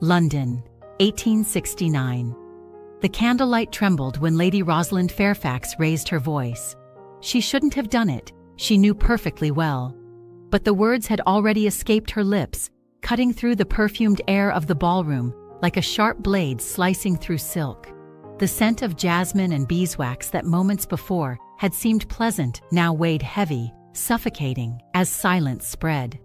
London, 1869. The candlelight trembled when Lady Rosalind Fairfax raised her voice. She shouldn't have done it, she knew perfectly well. But the words had already escaped her lips, cutting through the perfumed air of the ballroom like a sharp blade slicing through silk. The scent of jasmine and beeswax that moments before had seemed pleasant now weighed heavy, suffocating, as silence spread.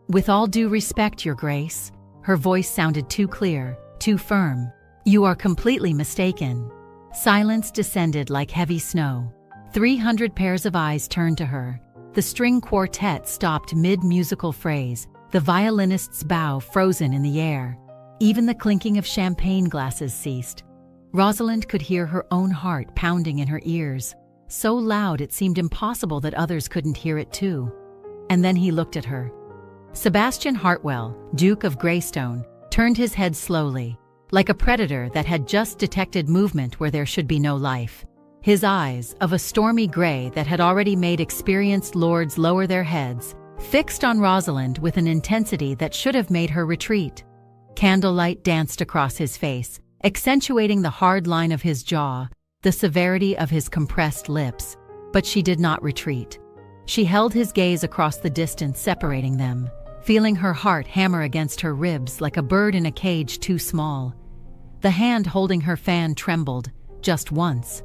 "With all due respect, Your Grace," her voice sounded too clear, too firm. "You are completely mistaken." Silence descended like heavy snow. 300 pairs of eyes turned to her. The string quartet stopped mid-musical phrase, the violinist's bow frozen in the air. Even the clinking of champagne glasses ceased. Rosalind could hear her own heart pounding in her ears, so loud it seemed impossible that others couldn't hear it too. And then he looked at her. Sebastian Hartwell, Duke of Greystone, turned his head slowly, like a predator that had just detected movement where there should be no life. His eyes, of a stormy gray that had already made experienced lords lower their heads, fixed on Rosalind with an intensity that should have made her retreat. Candlelight danced across his face, accentuating the hard line of his jaw, the severity of his compressed lips. But she did not retreat. She held his gaze across the distance separating them, feeling her heart hammer against her ribs like a bird in a cage too small. The hand holding her fan trembled, just once,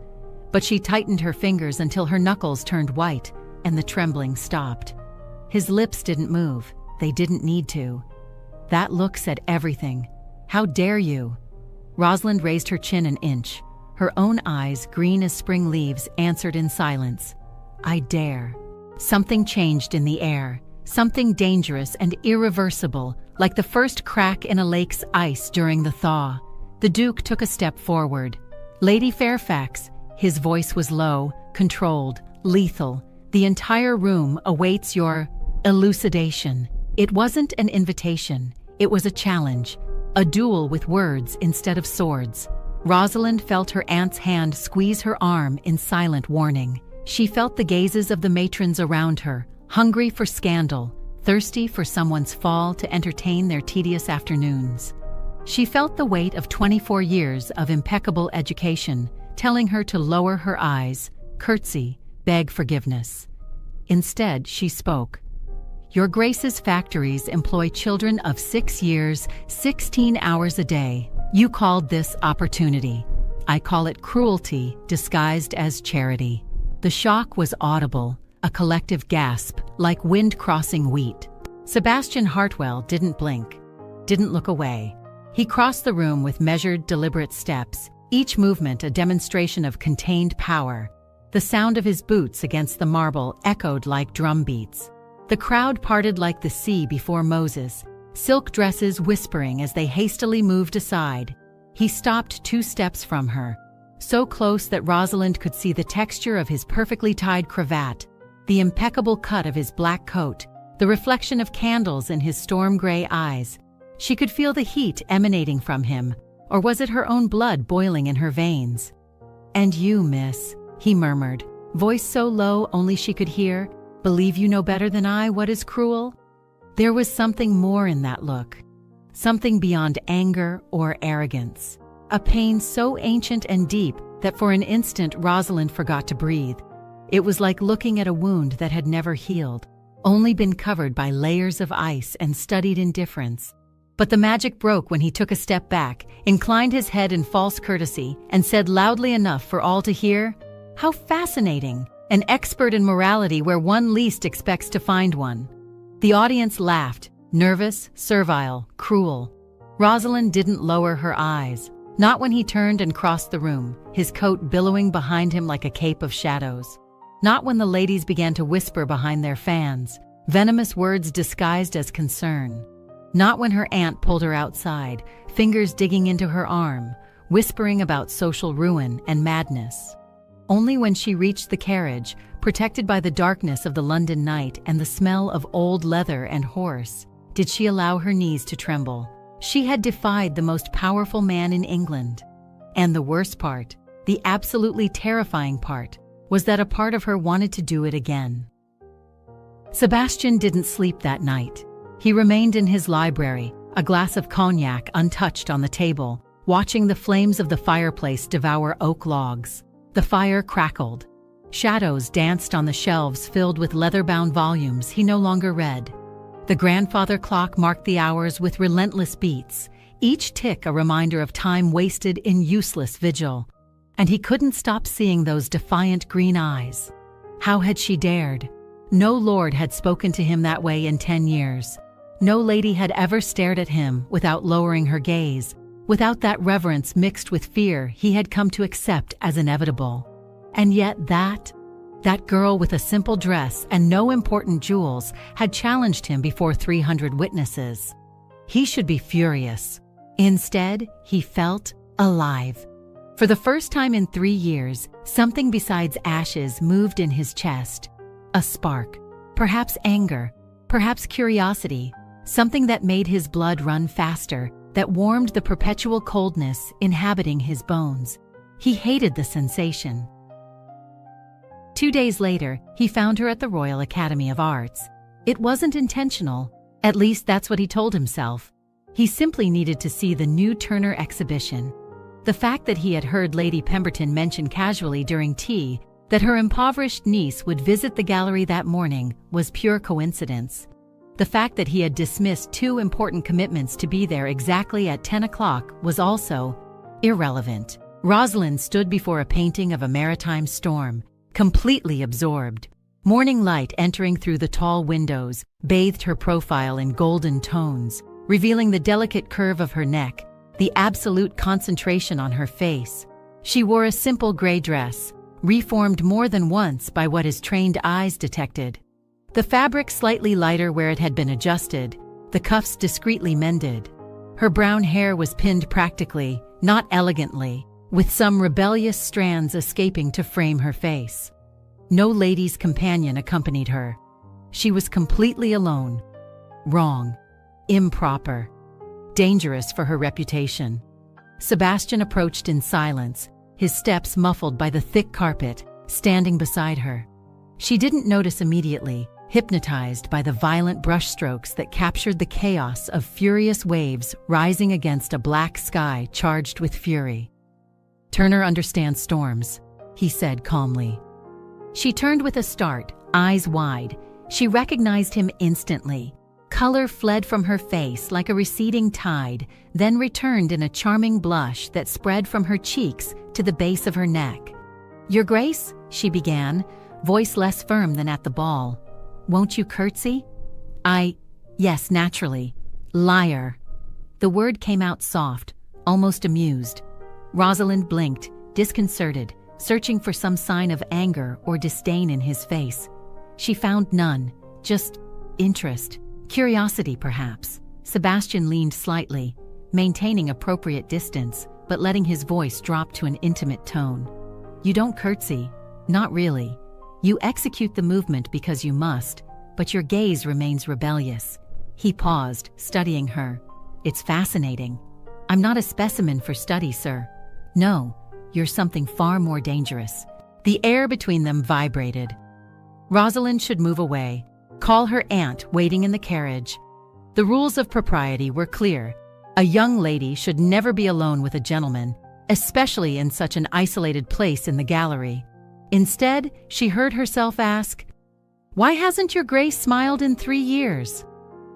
but she tightened her fingers until her knuckles turned white and the trembling stopped. His lips didn't move, they didn't need to. That look said everything. "How dare you?" Rosalind raised her chin an inch. Her own eyes, green as spring leaves, answered in silence. "I dare." Something changed in the air, something dangerous and irreversible, like the first crack in a lake's ice during the thaw. The Duke took a step forward. "Lady Fairfax," his voice was low, controlled, lethal. "The entire room awaits your elucidation." It wasn't an invitation, it was a challenge, a duel with words instead of swords. Rosalind felt her aunt's hand squeeze her arm in silent warning. She felt the gazes of the matrons around her, hungry for scandal, thirsty for someone's fall to entertain their tedious afternoons. She felt the weight of 24 years of impeccable education, telling her to lower her eyes, curtsy, beg forgiveness. Instead, she spoke. "Your Grace's factories employ children of 6 years, 16 hours a day. You called this opportunity. I call it cruelty disguised as charity." The shock was audible, a collective gasp, like wind crossing wheat. Sebastian Hartwell didn't blink, didn't look away. He crossed the room with measured, deliberate steps, each movement a demonstration of contained power. The sound of his boots against the marble echoed like drum beats. The crowd parted like the sea before Moses, silk dresses whispering as they hastily moved aside. He stopped 2 steps from her, so close that Rosalind could see the texture of his perfectly tied cravat, the impeccable cut of his black coat, the reflection of candles in his storm-gray eyes. She could feel the heat emanating from him, or was it her own blood boiling in her veins? "And you, miss," he murmured, voice so low only she could hear, "believe you know better than I what is cruel?" There was something more in that look, something beyond anger or arrogance, a pain so ancient and deep that for an instant Rosalind forgot to breathe. It was like looking at a wound that had never healed, only been covered by layers of ice and studied indifference. But the magic broke when he took a step back, inclined his head in false courtesy, and said loudly enough for all to hear, "How fascinating! An expert in morality where one least expects to find one." The audience laughed, nervous, servile, cruel. Rosalind didn't lower her eyes, not when he turned and crossed the room, his coat billowing behind him like a cape of shadows. Not when the ladies began to whisper behind their fans, venomous words disguised as concern. Not when her aunt pulled her outside, fingers digging into her arm, whispering about social ruin and madness. Only when she reached the carriage, protected by the darkness of the London night and the smell of old leather and horse, did she allow her knees to tremble. She had defied the most powerful man in England. And the worst part, the absolutely terrifying part, was that a part of her wanted to do it again. Sebastian didn't sleep that night. He remained in his library, a glass of cognac untouched on the table, watching the flames of the fireplace devour oak logs. The fire crackled. Shadows danced on the shelves filled with leather-bound volumes he no longer read. The grandfather clock marked the hours with relentless beats, each tick a reminder of time wasted in useless vigil. And he couldn't stop seeing those defiant green eyes. How had she dared? No lord had spoken to him that way in 10 years. No lady had ever stared at him without lowering her gaze, without that reverence mixed with fear he had come to accept as inevitable. And yet that girl with a simple dress and no important jewels had challenged him before 300 witnesses. He should be furious. Instead, he felt alive. For the first time in 3 years, something besides ashes moved in his chest. A spark. Perhaps anger. Perhaps curiosity. Something that made his blood run faster, that warmed the perpetual coldness inhabiting his bones. He hated the sensation. 2 days later, he found her at the Royal Academy of Arts. It wasn't intentional. At least that's what he told himself. He simply needed to see the new Turner exhibition. The fact that he had heard Lady Pemberton mention casually during tea that her impoverished niece would visit the gallery that morning was pure coincidence. The fact that he had dismissed 2 important commitments to be there exactly at 10 o'clock was also irrelevant. Rosalind stood before a painting of a maritime storm, completely absorbed. Morning light entering through the tall windows bathed her profile in golden tones, revealing the delicate curve of her neck, the absolute concentration on her face. She wore a simple gray dress, reformed more than once by what his trained eyes detected. The fabric slightly lighter where it had been adjusted, the cuffs discreetly mended. Her brown hair was pinned practically, not elegantly, with some rebellious strands escaping to frame her face. No lady's companion accompanied her. She was completely alone. Wrong. Improper. Dangerous for her reputation. Sebastian approached in silence, his steps muffled by the thick carpet, standing beside her. She didn't notice immediately, hypnotized by the violent brushstrokes that captured the chaos of furious waves rising against a black sky charged with fury. "Turner understands storms," he said calmly. She turned with a start, eyes wide. She recognized him instantly. Color fled from her face like a receding tide, then returned in a charming blush that spread from her cheeks to the base of her neck. "Your Grace," she began, voice less firm than at the ball. "Won't you curtsy?" Yes, naturally. Liar." The word came out soft, almost amused. Rosalind blinked, disconcerted, searching for some sign of anger or disdain in his face. She found none, just interest, curiosity perhaps. Sebastian leaned slightly, maintaining appropriate distance, but letting his voice drop to an intimate tone. "You don't curtsy. Not really. You execute the movement because you must, but your gaze remains rebellious." He paused, studying her. "It's fascinating. I'm not a specimen for study, sir. No, you're something far more dangerous." The air between them vibrated. Rosalind should move away, call her aunt waiting in the carriage. The rules of propriety were clear. A young lady should never be alone with a gentleman, especially in such an isolated place in the gallery. Instead, she heard herself ask, "Why hasn't your Grace smiled in 3 years?"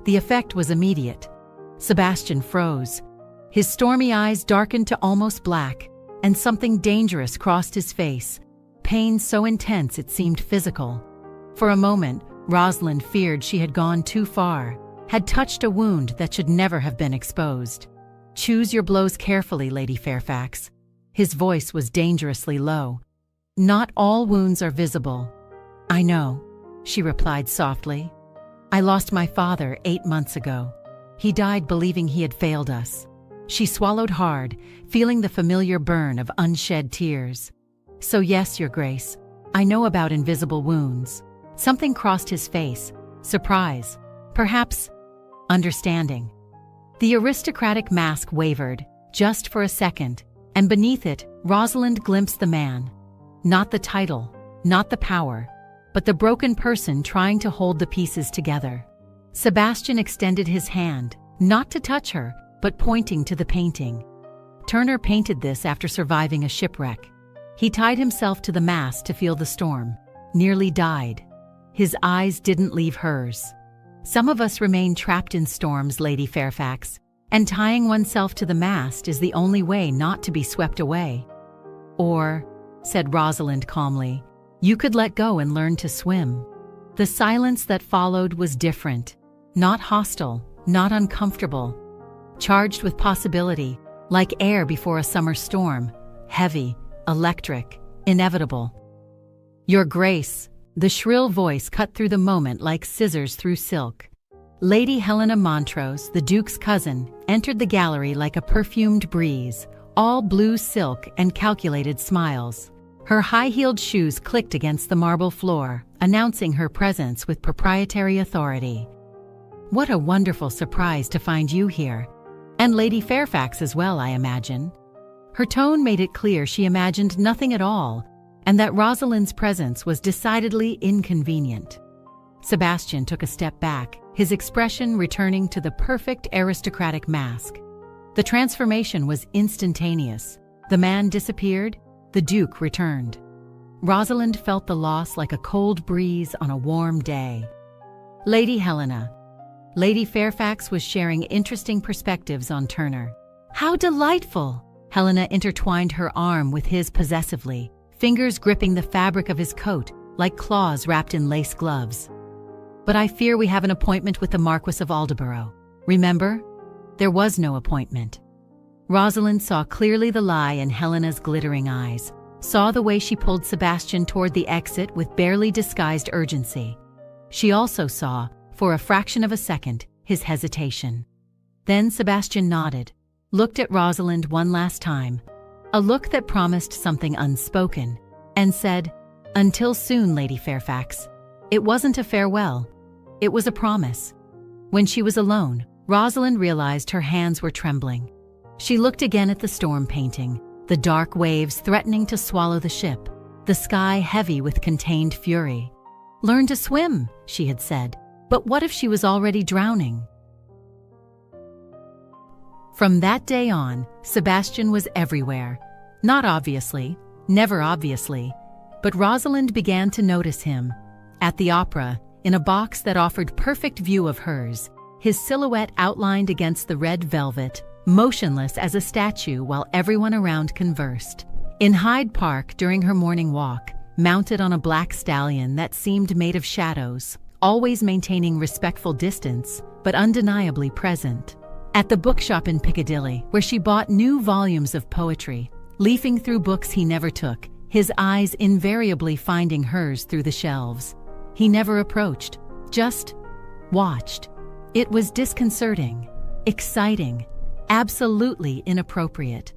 The effect was immediate. Sebastian froze. His stormy eyes darkened to almost black, and something dangerous crossed his face, pain so intense it seemed physical. For a moment, Rosalind feared she had gone too far, had touched a wound that should never have been exposed. "Choose your blows carefully, Lady Fairfax." His voice was dangerously low. "Not all wounds are visible." "I know," she replied softly. "I lost my father 8 months ago. He died believing he had failed us." She swallowed hard, feeling the familiar burn of unshed tears. "So yes, Your Grace, I know about invisible wounds." Something crossed his face. Surprise. Perhaps understanding. The aristocratic mask wavered, just for a second, and beneath it, Rosalind glimpsed the man. Not the title, not the power, but the broken person trying to hold the pieces together. Sebastian extended his hand, not to touch her, but pointing to the painting. Turner painted this after surviving a shipwreck. He tied himself to the mast to feel the storm, nearly died. His eyes didn't leave hers. Some of us remain trapped in storms, Lady Fairfax, and tying oneself to the mast is the only way not to be swept away. Or, said Rosalind calmly, you could let go and learn to swim. The silence that followed was different, not hostile, not uncomfortable, charged with possibility, like air before a summer storm, heavy, electric, inevitable. Your Grace, the shrill voice cut through the moment like scissors through silk. Lady Helena Montrose, the Duke's cousin, entered the gallery like a perfumed breeze, all blue silk and calculated smiles. Her high-heeled shoes clicked against the marble floor, announcing her presence with proprietary authority. What a wonderful surprise to find you here. And Lady Fairfax as well, I imagine. Her tone made it clear she imagined nothing at all, and that Rosalind's presence was decidedly inconvenient. Sebastian took a step back, his expression returning to the perfect aristocratic mask. The transformation was instantaneous. The man disappeared, the Duke returned. Rosalind felt the loss like a cold breeze on a warm day. Lady Helena. Lady Fairfax was sharing interesting perspectives on Turner. How delightful! Helena intertwined her arm with his possessively, fingers gripping the fabric of his coat like claws wrapped in lace gloves. But I fear we have an appointment with the Marquis of Aldeborough. Remember? There was no appointment. Rosalind saw clearly the lie in Helena's glittering eyes, saw the way she pulled Sebastian toward the exit with barely disguised urgency. She also saw, for a fraction of a second, his hesitation. Then Sebastian nodded, looked at Rosalind one last time, a look that promised something unspoken, and said, "Until soon, Lady Fairfax." It wasn't a farewell. It was a promise. When she was alone, Rosalind realized her hands were trembling. She looked again at the storm painting, the dark waves threatening to swallow the ship, the sky heavy with contained fury. Learn to swim, she had said, but what if she was already drowning? From that day on, Sebastian was everywhere. Not obviously, never obviously, but Rosalind began to notice him. At the opera, in a box that offered perfect view of hers, his silhouette outlined against the red velvet, motionless as a statue while everyone around conversed. In Hyde Park during her morning walk, mounted on a black stallion that seemed made of shadows, always maintaining respectful distance, but undeniably present. At the bookshop in Piccadilly, where she bought new volumes of poetry, leafing through books he never took, his eyes invariably finding hers through the shelves. He never approached, just watched. It was disconcerting, exciting, absolutely inappropriate.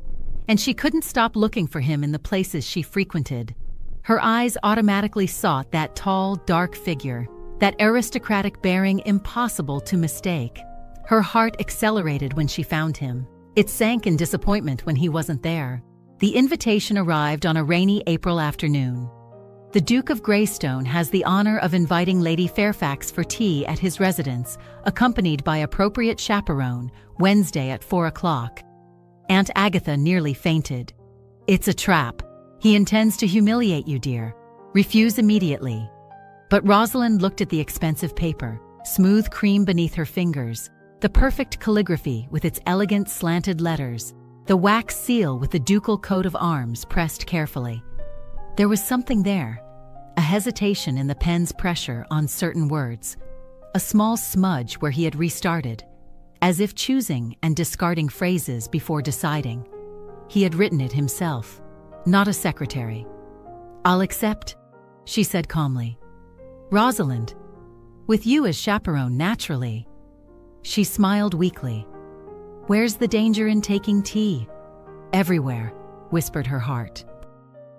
And she couldn't stop looking for him in the places she frequented. Her eyes automatically sought that tall, dark figure, that aristocratic bearing impossible to mistake. Her heart accelerated when she found him. It sank in disappointment when he wasn't there. The invitation arrived on a rainy April afternoon. The Duke of Greystone has the honor of inviting Lady Fairfax for tea at his residence, accompanied by appropriate chaperone, Wednesday at 4 o'clock. Aunt Agatha nearly fainted. It's a trap. He intends to humiliate you, dear. Refuse immediately. But Rosalind looked at the expensive paper, smooth cream beneath her fingers, the perfect calligraphy with its elegant slanted letters, the wax seal with the ducal coat of arms pressed carefully. There was something there, a hesitation in the pen's pressure on certain words, a small smudge where he had restarted, as if choosing and discarding phrases before deciding. He had written it himself, not a secretary. "I'll accept," she said calmly. "Rosalind, with you as chaperone, naturally." She smiled weakly. "Where's the danger in taking tea?" "Everywhere," whispered her heart.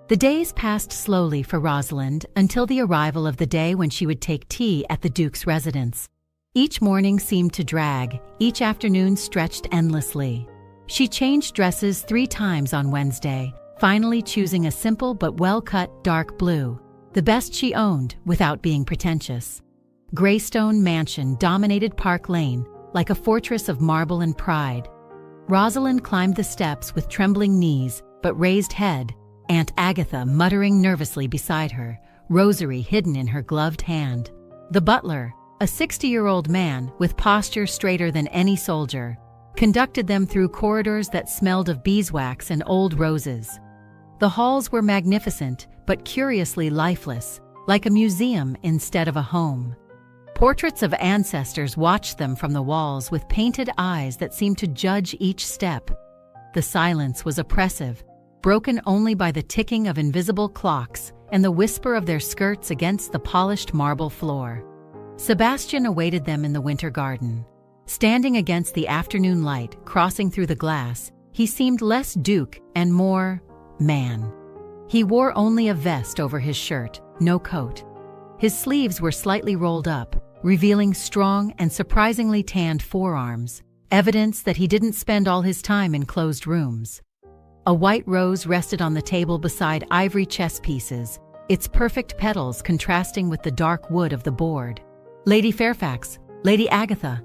The days passed slowly for Rosalind until the arrival of the day when she would take tea at the Duke's residence. Each morning seemed to drag, each afternoon stretched endlessly. She changed dresses 3 times on Wednesday, finally choosing a simple but well-cut dark blue, the best she owned without being pretentious. Greystone Mansion dominated Park Lane, like a fortress of marble and pride. Rosalind climbed the steps with trembling knees but raised head, Aunt Agatha muttering nervously beside her, rosary hidden in her gloved hand. The butler, a 60-year-old man with posture straighter than any soldier, conducted them through corridors that smelled of beeswax and old roses. The halls were magnificent but curiously lifeless, like a museum instead of a home. Portraits of ancestors watched them from the walls with painted eyes that seemed to judge each step. The silence was oppressive, broken only by the ticking of invisible clocks and the whisper of their skirts against the polished marble floor. Sebastian awaited them in the winter garden. Standing against the afternoon light crossing through the glass, he seemed less duke and more man. He wore only a vest over his shirt, no coat. His sleeves were slightly rolled up, revealing strong and surprisingly tanned forearms, evidence that he didn't spend all his time in closed rooms. A white rose rested on the table beside ivory chess pieces, its perfect petals contrasting with the dark wood of the board. "Lady Fairfax, Lady Agatha."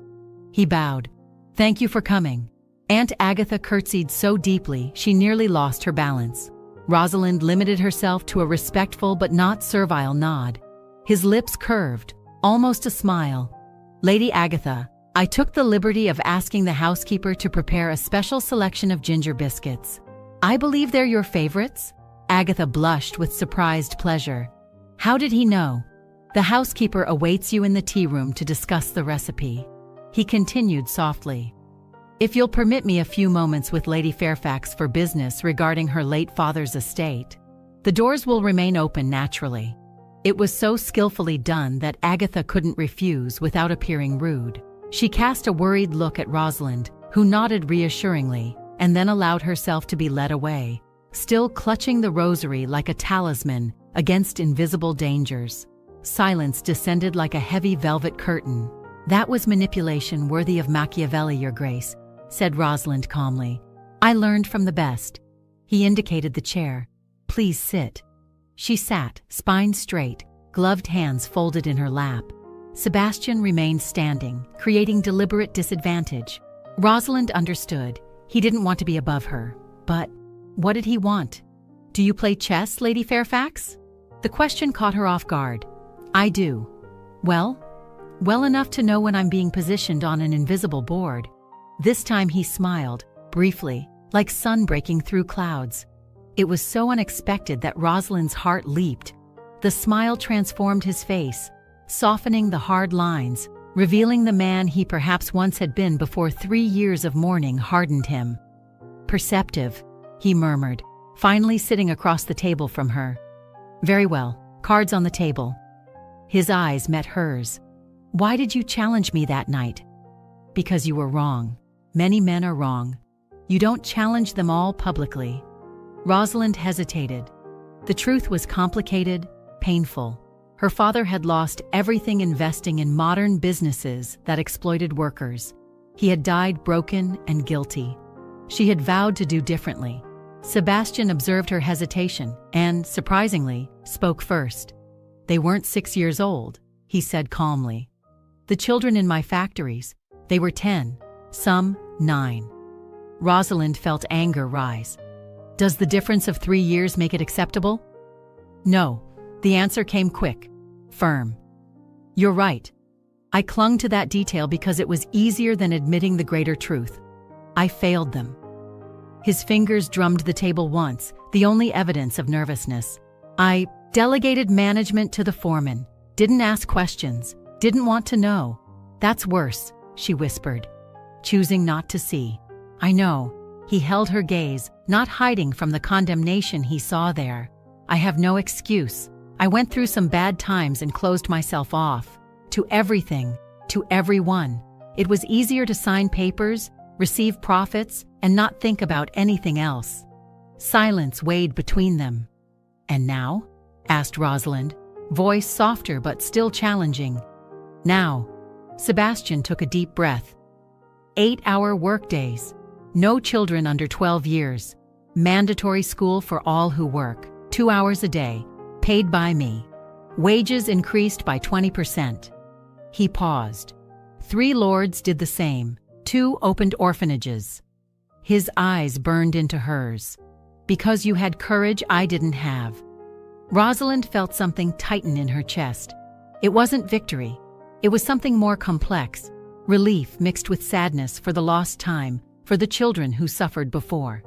He bowed. "Thank you for coming." Aunt Agatha curtsied so deeply she nearly lost her balance. Rosalind limited herself to a respectful but not servile nod. His lips curved, almost a smile. "Lady Agatha, I took the liberty of asking the housekeeper to prepare a special selection of ginger biscuits. I believe they're your favorites?" Agatha blushed with surprised pleasure. "How did he know?" "The housekeeper awaits you in the tea room to discuss the recipe." He continued softly. "If you'll permit me a few moments with Lady Fairfax for business regarding her late father's estate, the doors will remain open naturally." It was so skillfully done that Agatha couldn't refuse without appearing rude. She cast a worried look at Rosalind, who nodded reassuringly, and then allowed herself to be led away, still clutching the rosary like a talisman against invisible dangers. Silence descended like a heavy velvet curtain. "That was manipulation worthy of Machiavelli, Your Grace," said Rosalind calmly. "I learned from the best." He indicated the chair. "Please sit." She sat, spine straight, gloved hands folded in her lap. Sebastian remained standing, creating deliberate disadvantage. Rosalind understood. He didn't want to be above her. But what did he want? "Do you play chess, Lady Fairfax?" The question caught her off guard. "I do." Well enough to know when I'm being positioned on an invisible board." This time he smiled, briefly, like sun breaking through clouds. It was so unexpected that Rosalind's heart leaped. The smile transformed his face, softening the hard lines, revealing the man he perhaps once had been before 3 years of mourning hardened him. "Perceptive," he murmured, finally sitting across the table from her. "Very well, cards on the table." His eyes met hers. "Why did you challenge me that night?" "Because you were wrong. Many men are wrong. You don't challenge them all publicly." Rosalind hesitated. The truth was complicated, painful. Her father had lost everything investing in modern businesses that exploited workers. He had died broken and guilty. She had vowed to do differently. Sebastian observed her hesitation and, surprisingly, spoke first. "They weren't 6 years old," he said calmly. "The children in my factories, they were 10, some 9. Rosalind felt anger rise. "Does the difference of 3 years make it acceptable?" "No." The answer came quick, firm. "You're right. I clung to that detail because it was easier than admitting the greater truth. I failed them." His fingers drummed the table once, the only evidence of nervousness. "I delegated management to the foreman, didn't ask questions, didn't want to know." "That's worse," she whispered, choosing not to see. "I know." He held her gaze, not hiding from the condemnation he saw there. "I have no excuse. I went through some bad times and closed myself off. To everything, to everyone. It was easier to sign papers, receive profits, and not think about anything else." Silence weighed between them. "And now?" asked Rosalind, voice softer but still challenging. "Now." Sebastian took a deep breath. 8-hour workdays. No children under 12 years. Mandatory school for all who work. 2 hours a day. Paid by me. Wages increased by 20%. He paused. 3 lords did the same. 2 opened orphanages. His eyes burned into hers. Because you had courage I didn't have. Rosalind felt something tighten in her chest. It wasn't victory. It was something more complex. Relief mixed with sadness for the lost time, for the children who suffered before.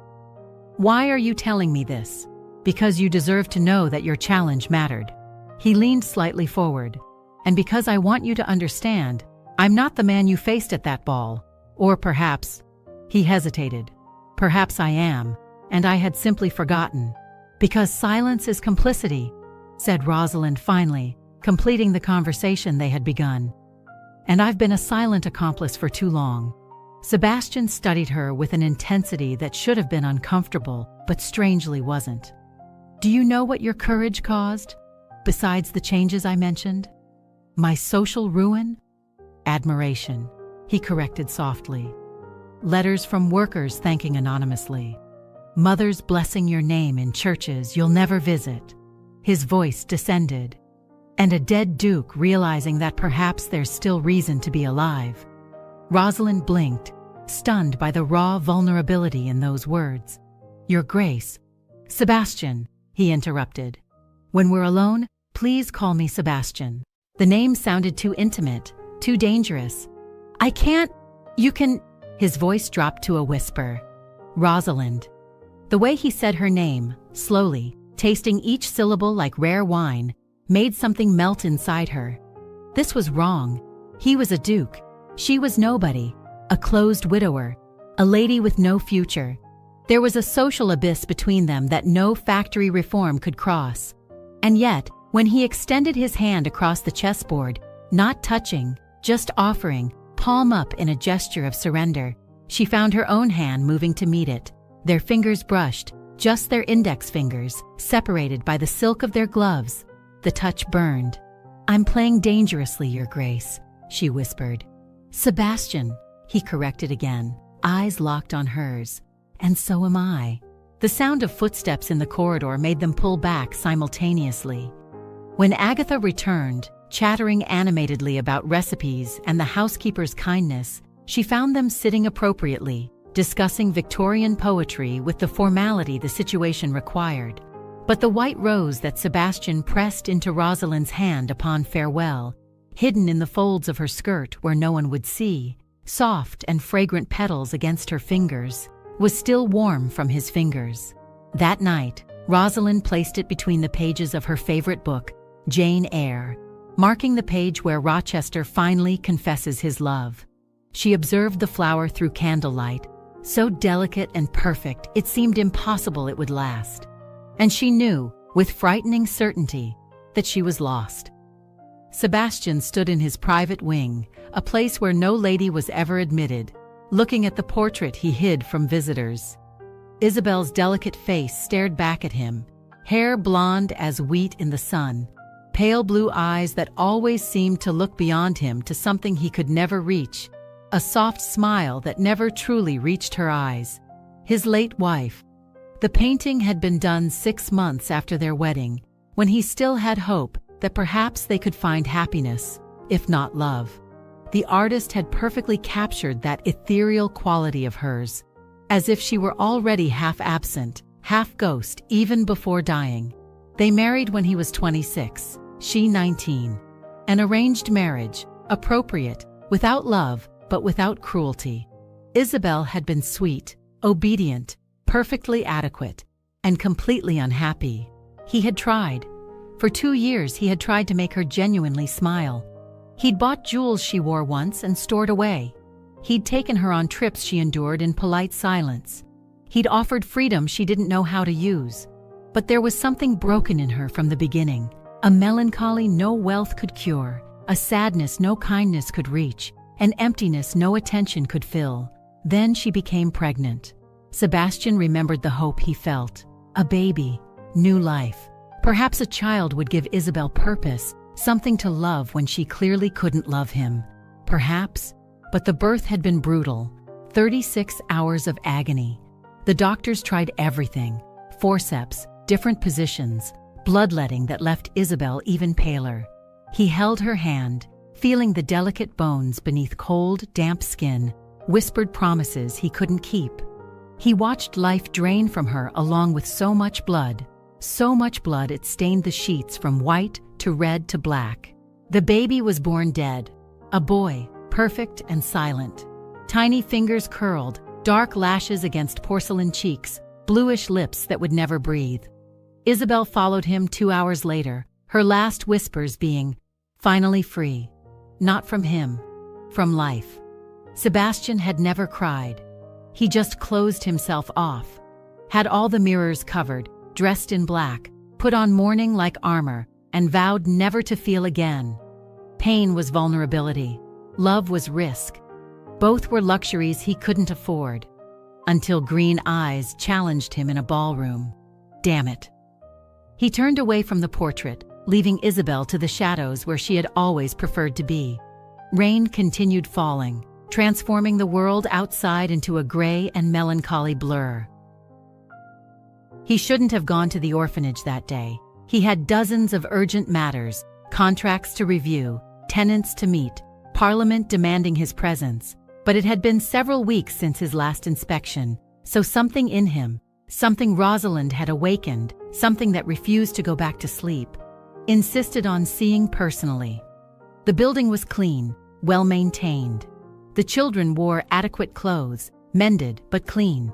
Why are you telling me this? Because you deserve to know that your challenge mattered. He leaned slightly forward. And because I want you to understand, I'm not the man you faced at that ball. Or perhaps, he hesitated. Perhaps I am, and I had simply forgotten. Because silence is complicity, said Rosalind finally, completing the conversation they had begun. And I've been a silent accomplice for too long. Sebastian studied her with an intensity that should have been uncomfortable, but strangely wasn't. Do you know what your courage caused? Besides the changes I mentioned? My social ruin? Admiration, he corrected softly. Letters from workers thanking anonymously. Mothers blessing your name in churches you'll never visit. His voice descended. And a dead duke realizing that perhaps there's still reason to be alive. Rosalind blinked, stunned by the raw vulnerability in those words. Your Grace. Sebastian, he interrupted. When we're alone, please call me Sebastian. The name sounded too intimate, too dangerous. I can't. You can. His voice dropped to a whisper. Rosalind. The way he said her name, slowly, tasting each syllable like rare wine, made something melt inside her. This was wrong. He was a duke. She was nobody. A closed widower. A lady with no future. There was a social abyss between them that no factory reform could cross. And yet, when he extended his hand across the chessboard, not touching, just offering, palm up in a gesture of surrender, she found her own hand moving to meet it. Their fingers brushed, just their index fingers, separated by the silk of their gloves. The touch burned. I'm playing dangerously, Your Grace, she whispered. Sebastian, he corrected again, eyes locked on hers. And so am I. The sound of footsteps in the corridor made them pull back simultaneously. When Agatha returned, chattering animatedly about recipes and the housekeeper's kindness, she found them sitting appropriately, discussing Victorian poetry with the formality the situation required. But the white rose that Sebastian pressed into Rosalind's hand upon farewell, hidden in the folds of her skirt where no one would see, soft and fragrant petals against her fingers, was still warm from his fingers. That night, Rosalind placed it between the pages of her favorite book, Jane Eyre, marking the page where Rochester finally confesses his love. She observed the flower through candlelight, so delicate and perfect it seemed impossible it would last. And she knew, with frightening certainty, that she was lost. Sebastian stood in his private wing, a place where no lady was ever admitted, looking at the portrait he hid from visitors. Isabel's delicate face stared back at him, hair blonde as wheat in the sun, pale blue eyes that always seemed to look beyond him to something he could never reach, a soft smile that never truly reached her eyes. His late wife. The painting had been done 6 months after their wedding, when he still had hope that perhaps they could find happiness, if not love. The artist had perfectly captured that ethereal quality of hers, as if she were already half absent, half ghost even before dying. They married when he was 26, she 19. An arranged marriage, appropriate, without love, but without cruelty. Isabel had been sweet, obedient, perfectly adequate, and completely unhappy. He had tried. For 2 years he had tried to make her genuinely smile. He'd bought jewels she wore once and stored away. He'd taken her on trips she endured in polite silence. He'd offered freedom she didn't know how to use. But there was something broken in her from the beginning, a melancholy no wealth could cure, a sadness no kindness could reach, an emptiness no attention could fill. Then she became pregnant. Sebastian remembered the hope he felt. A baby, new life. Perhaps a child would give Isabel purpose, something to love when she clearly couldn't love him. Perhaps, but the birth had been brutal. 36 hours of agony. The doctors tried everything. Forceps, different positions, bloodletting that left Isabel even paler. He held her hand, feeling the delicate bones beneath cold, damp skin, whispered promises he couldn't keep. He watched life drain from her along with so much blood it stained the sheets from white to red to black. The baby was born dead, a boy, perfect and silent. Tiny fingers curled, dark lashes against porcelain cheeks, bluish lips that would never breathe. Isabel followed him 2 hours later, her last whispers being, finally free. Not from him, from life. Sebastian had never cried. He just closed himself off, had all the mirrors covered, dressed in black, put on mourning like armor, and vowed never to feel again. Pain was vulnerability. Love was risk. Both were luxuries he couldn't afford. Until green eyes challenged him in a ballroom. Damn it. He turned away from the portrait, leaving Isabel to the shadows where she had always preferred to be. Rain continued falling, transforming the world outside into a gray and melancholy blur. He shouldn't have gone to the orphanage that day. He had dozens of urgent matters, contracts to review, tenants to meet, Parliament demanding his presence. But it had been several weeks since his last inspection, so something in him, something Rosalind had awakened, something that refused to go back to sleep, insisted on seeing personally. The building was clean, well-maintained. The children wore adequate clothes, mended but clean.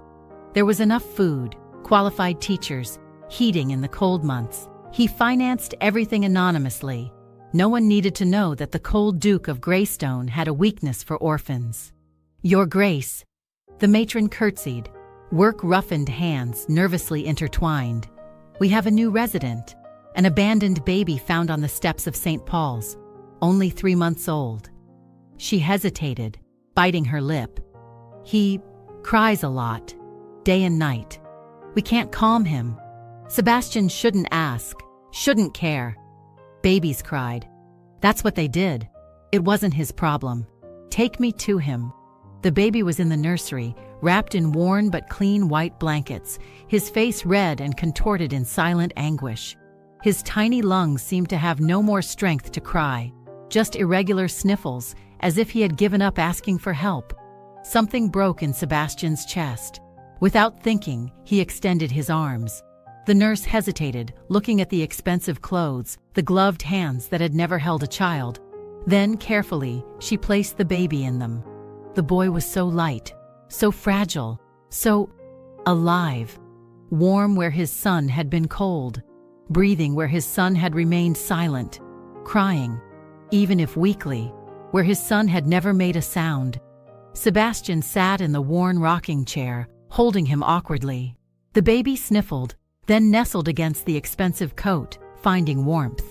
There was enough food, qualified teachers, heating in the cold months. He financed everything anonymously. No one needed to know that the cold Duke of Greystone had a weakness for orphans. Your Grace, the matron curtsied, work-roughened hands nervously intertwined. We have a new resident, an abandoned baby found on the steps of St. Paul's, only 3 months old. She hesitated, biting her lip. He cries a lot, day and night. We can't calm him. Sebastian shouldn't ask, shouldn't care. Babies cried. That's what they did. It wasn't his problem. Take me to him. The baby was in the nursery, wrapped in worn but clean white blankets, his face red and contorted in silent anguish. His tiny lungs seemed to have no more strength to cry, just irregular sniffles, as if he had given up asking for help. Something broke in Sebastian's chest. Without thinking, he extended his arms. The nurse hesitated, looking at the expensive clothes, the gloved hands that had never held a child. Then, carefully, she placed the baby in them. The boy was so light, so fragile, so alive. Warm where his son had been cold, breathing where his son had remained silent, crying, even if weakly, where his son had never made a sound. Sebastian sat in the worn rocking chair, holding him awkwardly. The baby sniffled, then nestled against the expensive coat, finding warmth.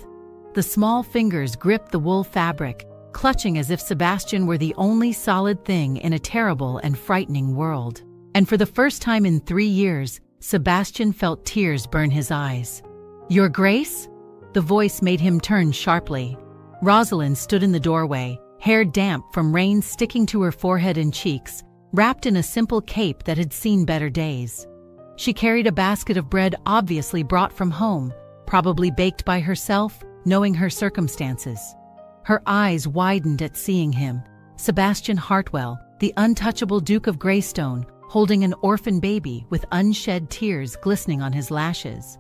The small fingers gripped the wool fabric, clutching as if Sebastian were the only solid thing in a terrible and frightening world. And for the first time in 3 years, Sebastian felt tears burn his eyes. Your Grace? The voice made him turn sharply. Rosalind stood in the doorway, hair damp from rain sticking to her forehead and cheeks, wrapped in a simple cape that had seen better days. She carried a basket of bread obviously brought from home, probably baked by herself, knowing her circumstances. Her eyes widened at seeing him, Sebastian Hartwell, the untouchable Duke of Greystone, holding an orphan baby with unshed tears glistening on his lashes.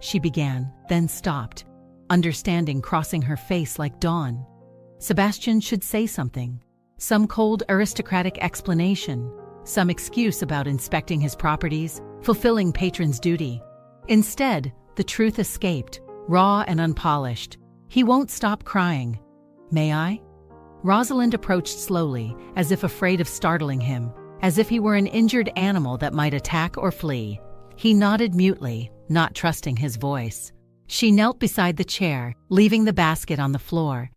She began, then stopped, understanding crossing her face like dawn. Sebastian should say something, some cold aristocratic explanation, some excuse about inspecting his properties, fulfilling patron's duty. Instead, the truth escaped, raw and unpolished. He won't stop crying. May I? Rosalind approached slowly, as if afraid of startling him, as if he were an injured animal that might attack or flee. He nodded mutely, not trusting his voice. She knelt beside the chair, leaving the basket on the floor.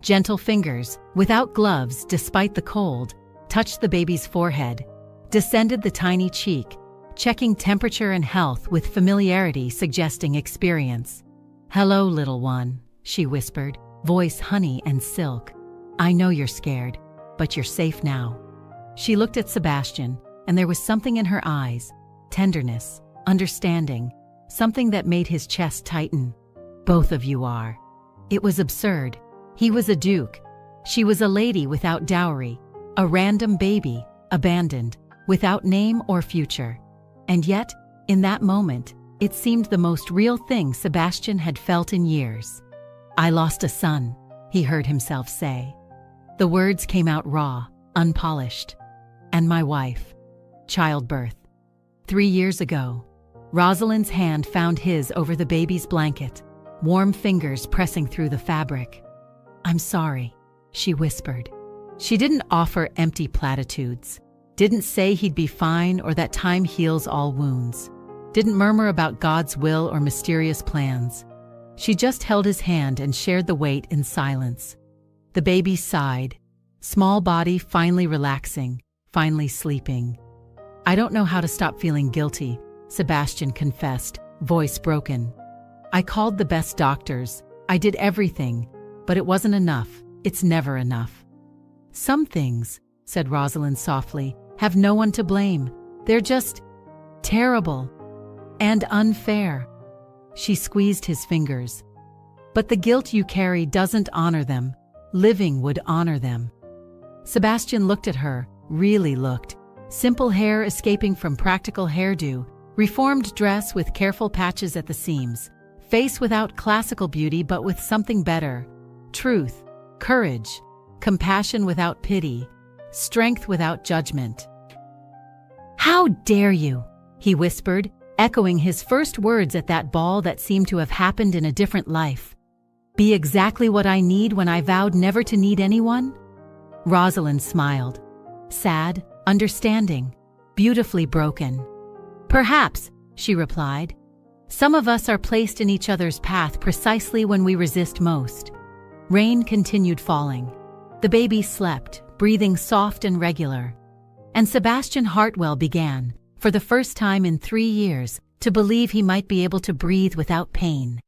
Gentle fingers, without gloves despite the cold, touched the baby's forehead, descended the tiny cheek, checking temperature and health with familiarity suggesting experience. Hello, little one, she whispered, voice honey and silk. I know you're scared, but you're safe now. She looked at Sebastian, and there was something in her eyes, tenderness, understanding, something that made his chest tighten. Both of you are. It was absurd. He was a duke. She was a lady without dowry, a random baby, abandoned, without name or future. And yet, in that moment, it seemed the most real thing Sebastian had felt in years. "I lost a son," he heard himself say. The words came out raw, unpolished. "And my wife. Childbirth. 3 years ago." Rosalind's hand found his over the baby's blanket, warm fingers pressing through the fabric. "I'm sorry," she whispered. She didn't offer empty platitudes, didn't say he'd be fine or that time heals all wounds, didn't murmur about God's will or mysterious plans. She just held his hand and shared the weight in silence. The baby sighed, small body finally relaxing, finally sleeping. "I don't know how to stop feeling guilty," Sebastian confessed, voice broken. "I called the best doctors. I did everything, but it wasn't enough. It's never enough." "Some things," said Rosalind softly, "have no one to blame. They're just terrible and unfair." She squeezed his fingers. "But the guilt you carry doesn't honor them. Living would honor them." Sebastian looked at her, really looked. Simple hair escaping from practical hairdo, reformed dress with careful patches at the seams, face without classical beauty but with something better. Truth, courage, compassion without pity, strength without judgment. "How dare you?" he whispered, echoing his first words at that ball that seemed to have happened in a different life. "Be exactly what I need when I vowed never to need anyone?" Rosalind smiled. Sad, understanding, beautifully broken. "Perhaps," she replied. "Some of us are placed in each other's path precisely when we resist most." Rain continued falling. The baby slept, breathing soft and regular. And Sebastian Hartwell began, for the first time in 3 years, to believe he might be able to breathe without pain.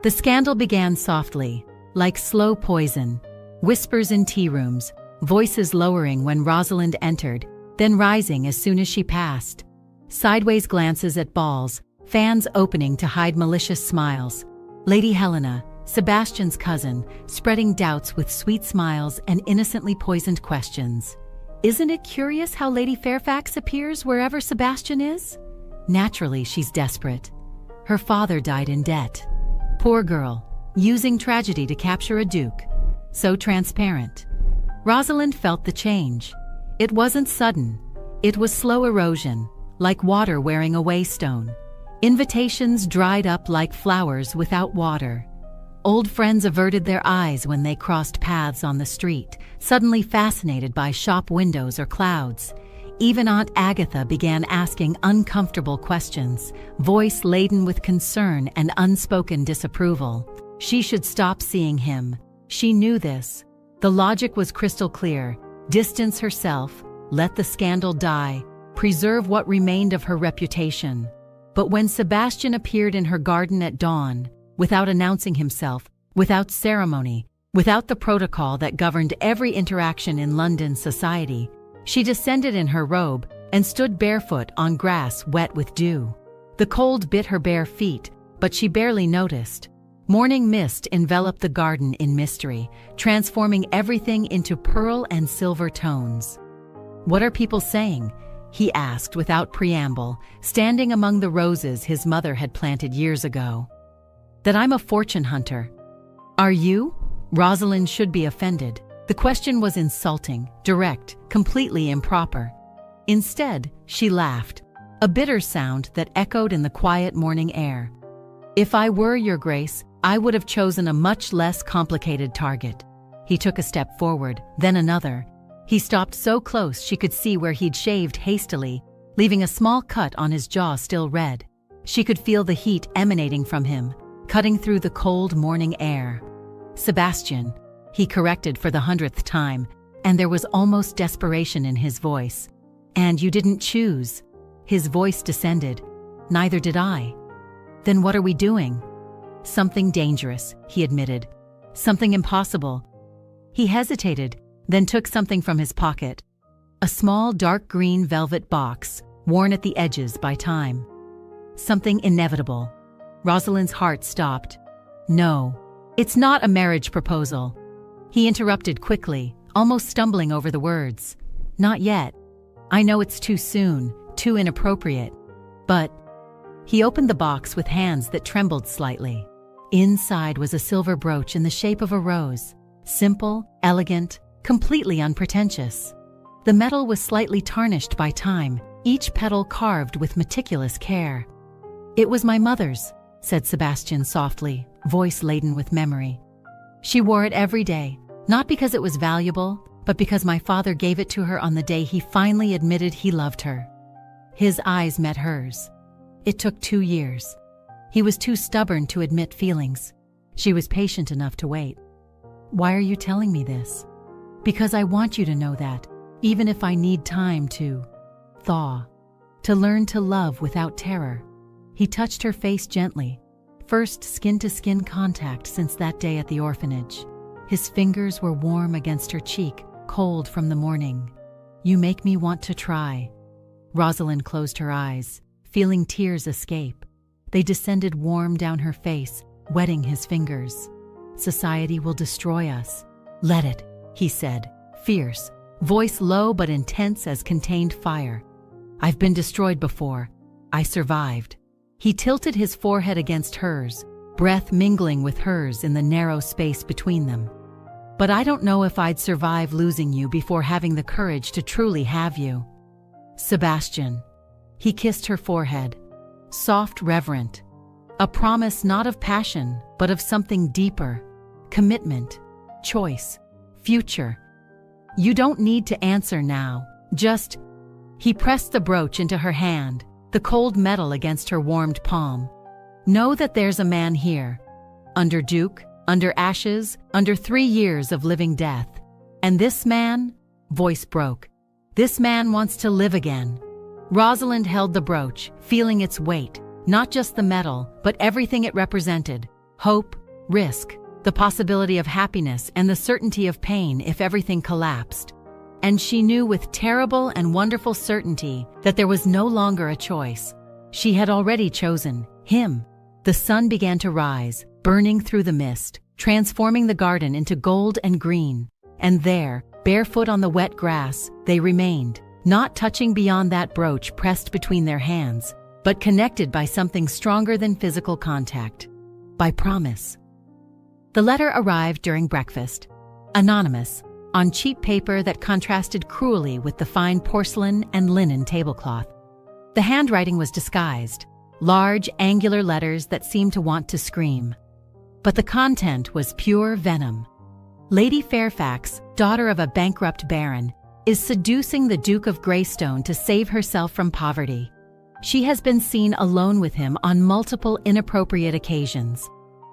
The scandal began softly, like slow poison, whispers in tea rooms, voices lowering when Rosalind entered, then rising as soon as she passed. Sideways glances at balls, fans opening to hide malicious smiles. Lady Helena, Sebastian's cousin, spreading doubts with sweet smiles and innocently poisoned questions. "Isn't it curious how Lady Fairfax appears wherever Sebastian is? Naturally, she's desperate. Her father died in debt. Poor girl, using tragedy to capture a duke. So transparent." Rosalind felt the change. It wasn't sudden. It was slow erosion, like water wearing away stone. Invitations dried up like flowers without water. Old friends averted their eyes when they crossed paths on the street, suddenly fascinated by shop windows or clouds. Even Aunt Agatha began asking uncomfortable questions, voice laden with concern and unspoken disapproval. She should stop seeing him. She knew this. The logic was crystal clear. Distance herself, let the scandal die, preserve what remained of her reputation. But when Sebastian appeared in her garden at dawn, without announcing himself, without ceremony, without the protocol that governed every interaction in London society, she descended in her robe and stood barefoot on grass wet with dew. The cold bit her bare feet, but she barely noticed. Morning mist enveloped the garden in mystery, transforming everything into pearl and silver tones. "What are people saying?" he asked without preamble, standing among the roses his mother had planted years ago. "That I'm a fortune hunter." "Are you?" Rosalind should be offended. The question was insulting, direct, completely improper. Instead, she laughed, a bitter sound that echoed in the quiet morning air. "If I were, Your Grace, I would have chosen a much less complicated target." He took a step forward, then another. He stopped so close she could see where he'd shaved hastily, leaving a small cut on his jaw still red. She could feel the heat emanating from him, cutting through the cold morning air. "Sebastian," he corrected for the 100th time, and there was almost desperation in his voice. "And you didn't choose." His voice descended. "Neither did I." "Then what are we doing?" "Something dangerous," he admitted. "Something impossible." He hesitated, then took something from his pocket. A small dark green velvet box, worn at the edges by time. Something inevitable. Rosalind's heart stopped. "No," It's not a marriage proposal." He interrupted quickly, almost stumbling over the words. "Not yet. I know it's too soon, too inappropriate. But—" He opened the box with hands that trembled slightly. Inside was a silver brooch in the shape of a rose. Simple, elegant, completely unpretentious. The metal was slightly tarnished by time, each petal carved with meticulous care. "It was my mother's," said Sebastian softly, voice laden with memory. "She wore it every day, not because it was valuable, but because my father gave it to her on the day he finally admitted he loved her." His eyes met hers. It took 2 years. He was too stubborn to admit feelings. She was patient enough to wait. "Why are you telling me this?" "Because I want you to know that, even if I need time to thaw, to learn to love without terror." He touched her face gently, first skin-to-skin contact since that day at the orphanage. His fingers were warm against her cheek, cold from the morning. "You make me want to try." Rosalind closed her eyes, feeling tears escape. They descended warm down her face, wetting his fingers. "Society will destroy us." "Let it," he said, fierce, voice low but intense as contained fire. "I've been destroyed before. I survived." He tilted his forehead against hers, breath mingling with hers in the narrow space between them. "But I don't know if I'd survive losing you before having the courage to truly have you." "Sebastian." He kissed her forehead, soft, reverent. A promise not of passion, but of something deeper. Commitment, choice, future. "You don't need to answer now, just—" He pressed the brooch into her hand, the cold metal against her warmed palm. "Know that there's a man here. Under Duke, under ashes, under 3 years of living death. And this man," voice broke, "this man wants to live again." Rosalind held the brooch, feeling its weight, not just the metal, but everything it represented. Hope, risk, the possibility of happiness and the certainty of pain if everything collapsed. And she knew with terrible and wonderful certainty that there was no longer a choice. She had already chosen him. The sun began to rise, burning through the mist, transforming the garden into gold and green. And there, barefoot on the wet grass, they remained, not touching beyond that brooch pressed between their hands, but connected by something stronger than physical contact. By promise. The letter arrived during breakfast, anonymous, on cheap paper that contrasted cruelly with the fine porcelain and linen tablecloth. The handwriting was disguised, large, angular letters that seemed to want to scream. But the content was pure venom. Lady Fairfax, daughter of a bankrupt baron, is seducing the Duke of Greystone to save herself from poverty. She has been seen alone with him on multiple inappropriate occasions.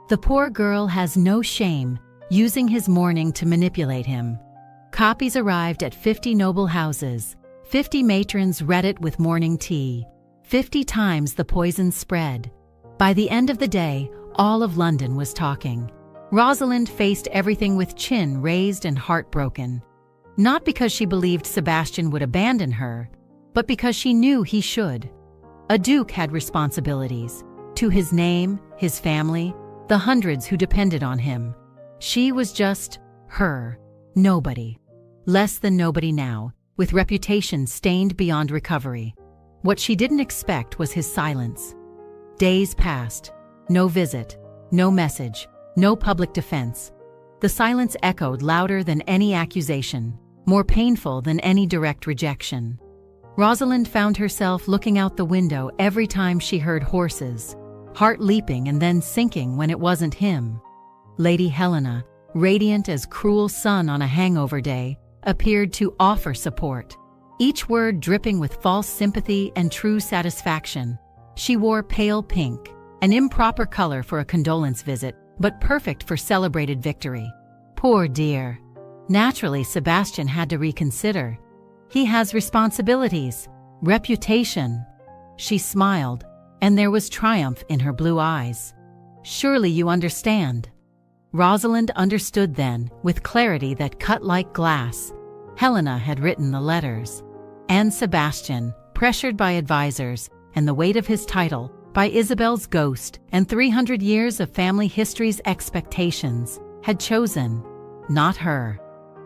The poor girl has no shame, using his mourning to manipulate him. Copies arrived at 50 noble houses. 50 matrons read it with morning tea. 50 times the poison spread. By the end of the day, all of London was talking. Rosalind faced everything with chin raised and heartbroken. Not because she believed Sebastian would abandon her, but because she knew he should. A duke had responsibilities, to his name, his family, the hundreds who depended on him. She was just her, nobody. Less than nobody now, with reputation stained beyond recovery. What she didn't expect was his silence. Days passed. No visit, no message, no public defense. The silence echoed louder than any accusation, more painful than any direct rejection. Rosalind found herself looking out the window every time she heard horses, heart leaping and then sinking when it wasn't him. Lady Helena, radiant as cruel sun on a hangover day, appeared to offer support, each word dripping with false sympathy and true satisfaction. She wore pale pink, an improper color for a condolence visit, but perfect for celebrated victory. Poor dear. Naturally, Sebastian had to reconsider. He has responsibilities, reputation. She smiled, and there was triumph in her blue eyes. Surely you understand. Rosalind understood then, with clarity that cut like glass. Helena had written the letters. And Sebastian, pressured by advisors and the weight of his title, by Isabel's ghost and 300 years of family history's expectations, had chosen not her.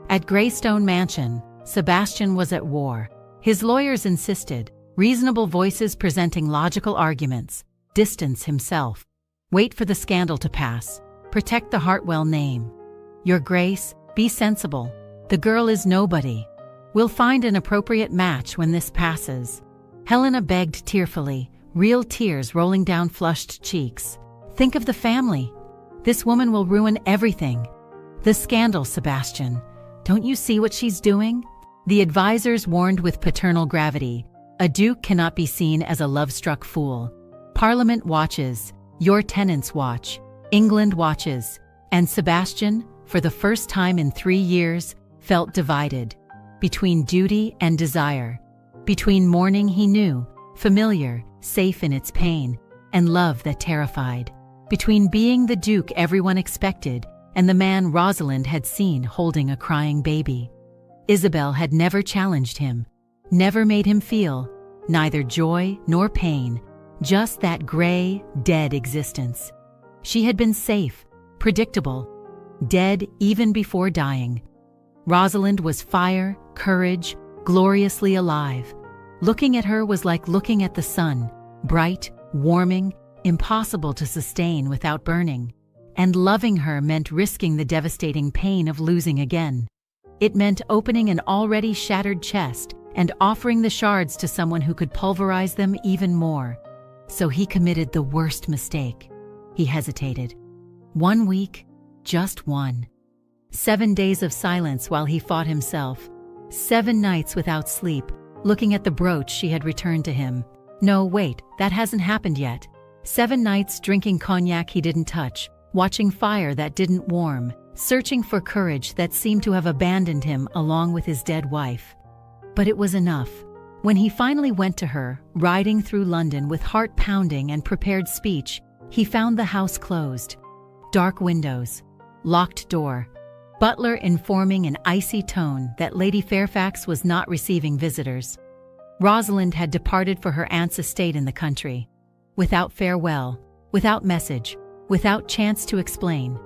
At Greystone Mansion, Sebastian was at war. His lawyers insisted, reasonable voices presenting logical arguments, distance himself. Wait for the scandal to pass. Protect the Hartwell name. Your Grace, be sensible. The girl is nobody. We'll find an appropriate match when this passes. Helena begged tearfully, real tears rolling down flushed cheeks. Think of the family. This woman will ruin everything. The scandal, Sebastian. Don't you see what she's doing? The advisors warned with paternal gravity. A duke cannot be seen as a love-struck fool. Parliament watches. Your tenants watch. England watches. And Sebastian, for the first time in 3 years, felt divided. Between duty and desire. Between mourning he knew, familiar, safe in its pain, and love that terrified. Between being the duke everyone expected and the man Rosalind had seen holding a crying baby. Isabel had never challenged him, never made him feel neither joy nor pain, just that gray, dead existence. She had been safe, predictable, dead even before dying. Rosalind was fire, courage, gloriously alive. Looking at her was like looking at the sun, bright, warming, impossible to sustain without burning. And loving her meant risking the devastating pain of losing again. It meant opening an already shattered chest and offering the shards to someone who could pulverize them even more. So he committed the worst mistake. He hesitated. 1 week, just one. 7 days of silence while he fought himself. 7 nights without sleep, looking at the brooch she had returned to him. No, wait, that hasn't happened yet. 7 nights drinking cognac he didn't touch, watching fire that didn't warm, searching for courage that seemed to have abandoned him along with his dead wife. But it was enough. When he finally went to her, riding through London with heart pounding and prepared speech, he found the house closed. Dark windows, locked door, butler informing in icy tone that Lady Fairfax was not receiving visitors. Rosalind had departed for her aunt's estate in the country. Without farewell, without message, without chance to explain.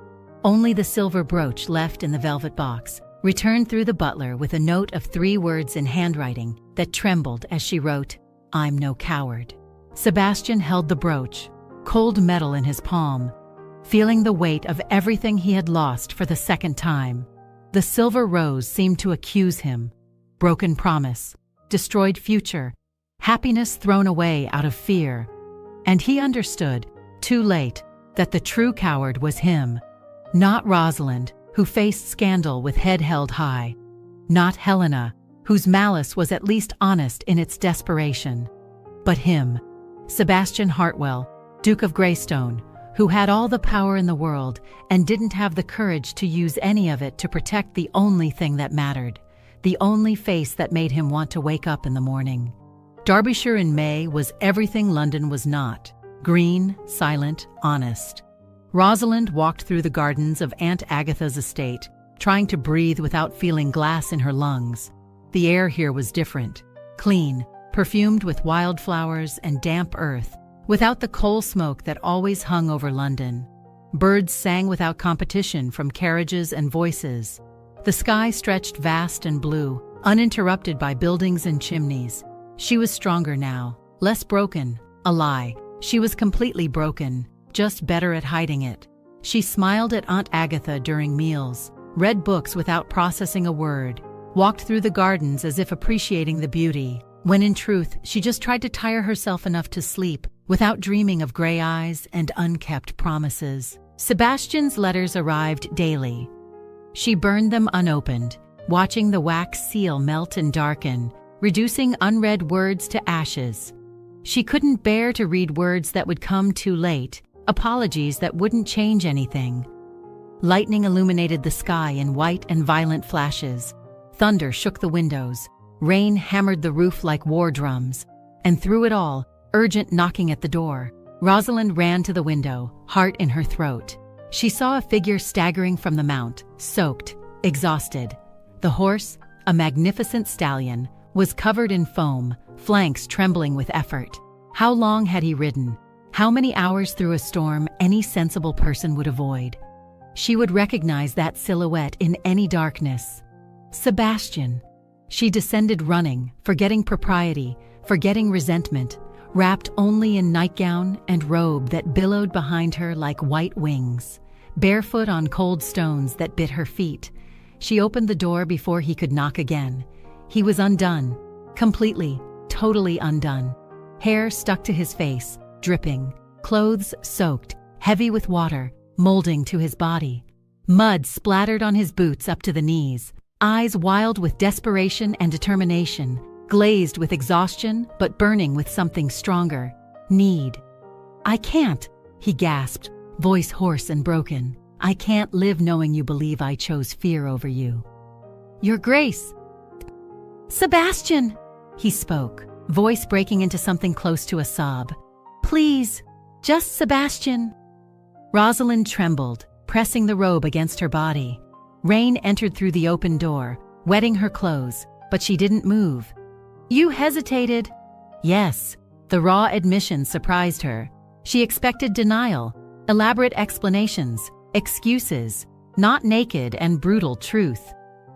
Only the silver brooch left in the velvet box, returned through the butler with a note of 3 words in handwriting that trembled as she wrote, "I'm no coward." Sebastian held the brooch, cold metal in his palm, feeling the weight of everything he had lost for the second time. The silver rose seemed to accuse him. Broken promise, destroyed future, happiness thrown away out of fear. And he understood, too late, that the true coward was him. Not Rosalind, who faced scandal with head held high. Not Helena, whose malice was at least honest in its desperation. But him, Sebastian Hartwell, Duke of Greystone, who had all the power in the world and didn't have the courage to use any of it to protect the only thing that mattered, the only face that made him want to wake up in the morning. Derbyshire in May was everything London was not. Green, silent, honest. Rosalind walked through the gardens of Aunt Agatha's estate, trying to breathe without feeling glass in her lungs. The air here was different. Clean, perfumed with wildflowers and damp earth, without the coal smoke that always hung over London. Birds sang without competition from carriages and voices. The sky stretched vast and blue, uninterrupted by buildings and chimneys. She was stronger now, less broken. A lie. She was completely broken, just better at hiding it. She smiled at Aunt Agatha during meals, read books without processing a word, walked through the gardens as if appreciating the beauty, when in truth she just tried to tire herself enough to sleep without dreaming of gray eyes and unkept promises. Sebastian's letters arrived daily. She burned them unopened, watching the wax seal melt and darken, reducing unread words to ashes. She couldn't bear to read words that would come too late, apologies that wouldn't change anything. Lightning illuminated the sky in white and violent flashes. Thunder shook the windows. Rain hammered the roof like war drums. And through it all, urgent knocking at the door. Rosalind ran to the window, heart in her throat. She saw a figure staggering from the mount, soaked, exhausted. The horse, a magnificent stallion, was covered in foam, flanks trembling with effort. How long had he ridden? How many hours through a storm any sensible person would avoid? She would recognize that silhouette in any darkness. Sebastian. She descended running, forgetting propriety, forgetting resentment, wrapped only in nightgown and robe that billowed behind her like white wings, barefoot on cold stones that bit her feet. She opened the door before he could knock again. He was undone, completely, totally undone. Hair stuck to his face, dripping, clothes soaked, heavy with water, molding to his body. Mud splattered on his boots up to the knees, eyes wild with desperation and determination, glazed with exhaustion but burning with something stronger. Need. "I can't," he gasped, voice hoarse and broken. "I can't live knowing you believe I chose fear over you." "Your Grace." "Sebastian," he spoke, voice breaking into something close to a sob. "Please, just Sebastian." Rosalind trembled, pressing the robe against her body. Rain entered through the open door, wetting her clothes, but she didn't move. "You hesitated." Yes, the raw admission surprised her. She expected denial, elaborate explanations, excuses, not naked and brutal truth.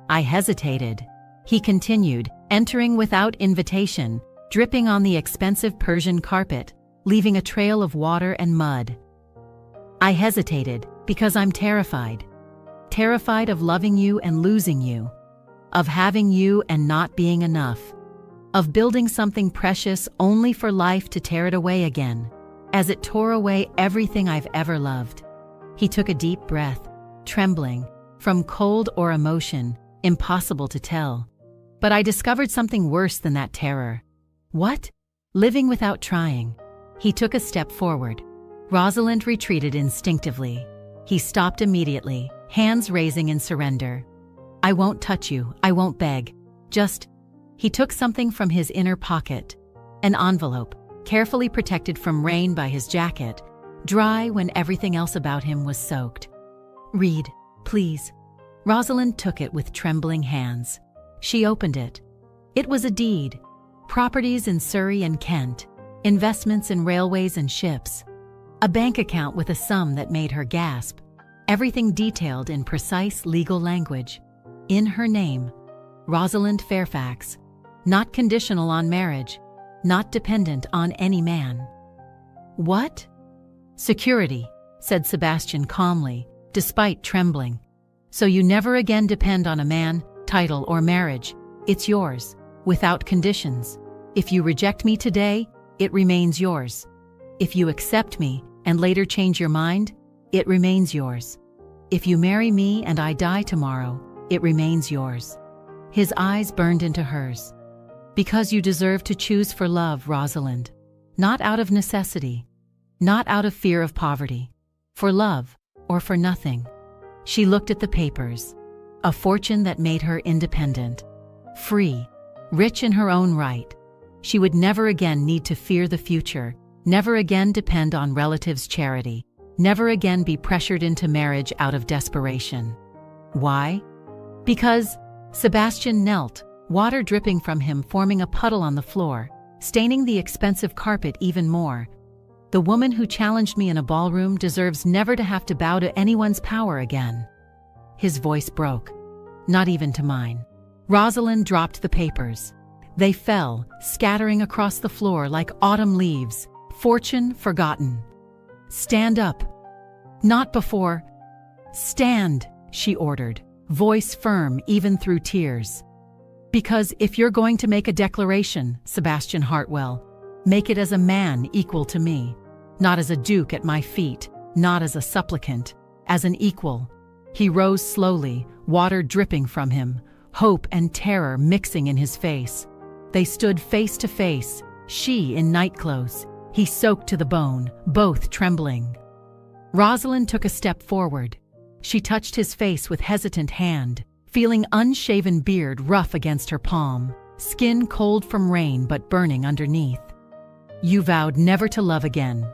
"I hesitated," he continued, entering without invitation, dripping on the expensive Persian carpet, leaving a trail of water and mud. "I hesitated because I'm terrified. Terrified of loving you and losing you, of having you and not being enough, of building something precious only for life to tear it away again, as it tore away everything I've ever loved." He took a deep breath, trembling, from cold or emotion, impossible to tell. "But I discovered something worse than that terror." "What?" "Living without trying." He took a step forward. Rosalind retreated instinctively. He stopped immediately, hands raising in surrender. "I won't touch you, I won't beg. Just—" He took something from his inner pocket, an envelope, carefully protected from rain by his jacket, dry when everything else about him was soaked. "Read, please." Rosalind took it with trembling hands. She opened it. It was a deed. Properties in Surrey and Kent, investments in railways and ships, a bank account with a sum that made her gasp, everything detailed in precise legal language. In her name, Rosalind Fairfax, not conditional on marriage, not dependent on any man. "What?" "Security," said Sebastian calmly, despite trembling. "So you never again depend on a man, title, or marriage. It's yours, without conditions. If you reject me today, it remains yours. If you accept me and later change your mind, it remains yours. If you marry me and I die tomorrow, it remains yours." His eyes burned into hers. "Because you deserve to choose for love, Rosalind. Not out of necessity. Not out of fear of poverty. For love or for nothing." She looked at the papers. A fortune that made her independent. Free. Rich in her own right. She would never again need to fear the future, never again depend on relatives' charity, never again be pressured into marriage out of desperation. Why? Because Sebastian knelt, water dripping from him forming a puddle on the floor, staining the expensive carpet even more. "The woman who challenged me in a ballroom deserves never to have to bow to anyone's power again." His voice broke. "Not even to mine." Rosalind dropped the papers. They fell, scattering across the floor like autumn leaves, fortune forgotten. "Stand up." "Not before." "Stand," she ordered, voice firm even through tears. "Because if you're going to make a declaration, Sebastian Hartwell, make it as a man equal to me, not as a duke at my feet, not as a supplicant, as an equal." He rose slowly, water dripping from him, hope and terror mixing in his face. They stood face to face, she in nightclothes, he soaked to the bone, both trembling. Rosalind took a step forward. She touched his face with hesitant hand, feeling unshaven beard rough against her palm, skin cold from rain but burning underneath. "You vowed never to love again.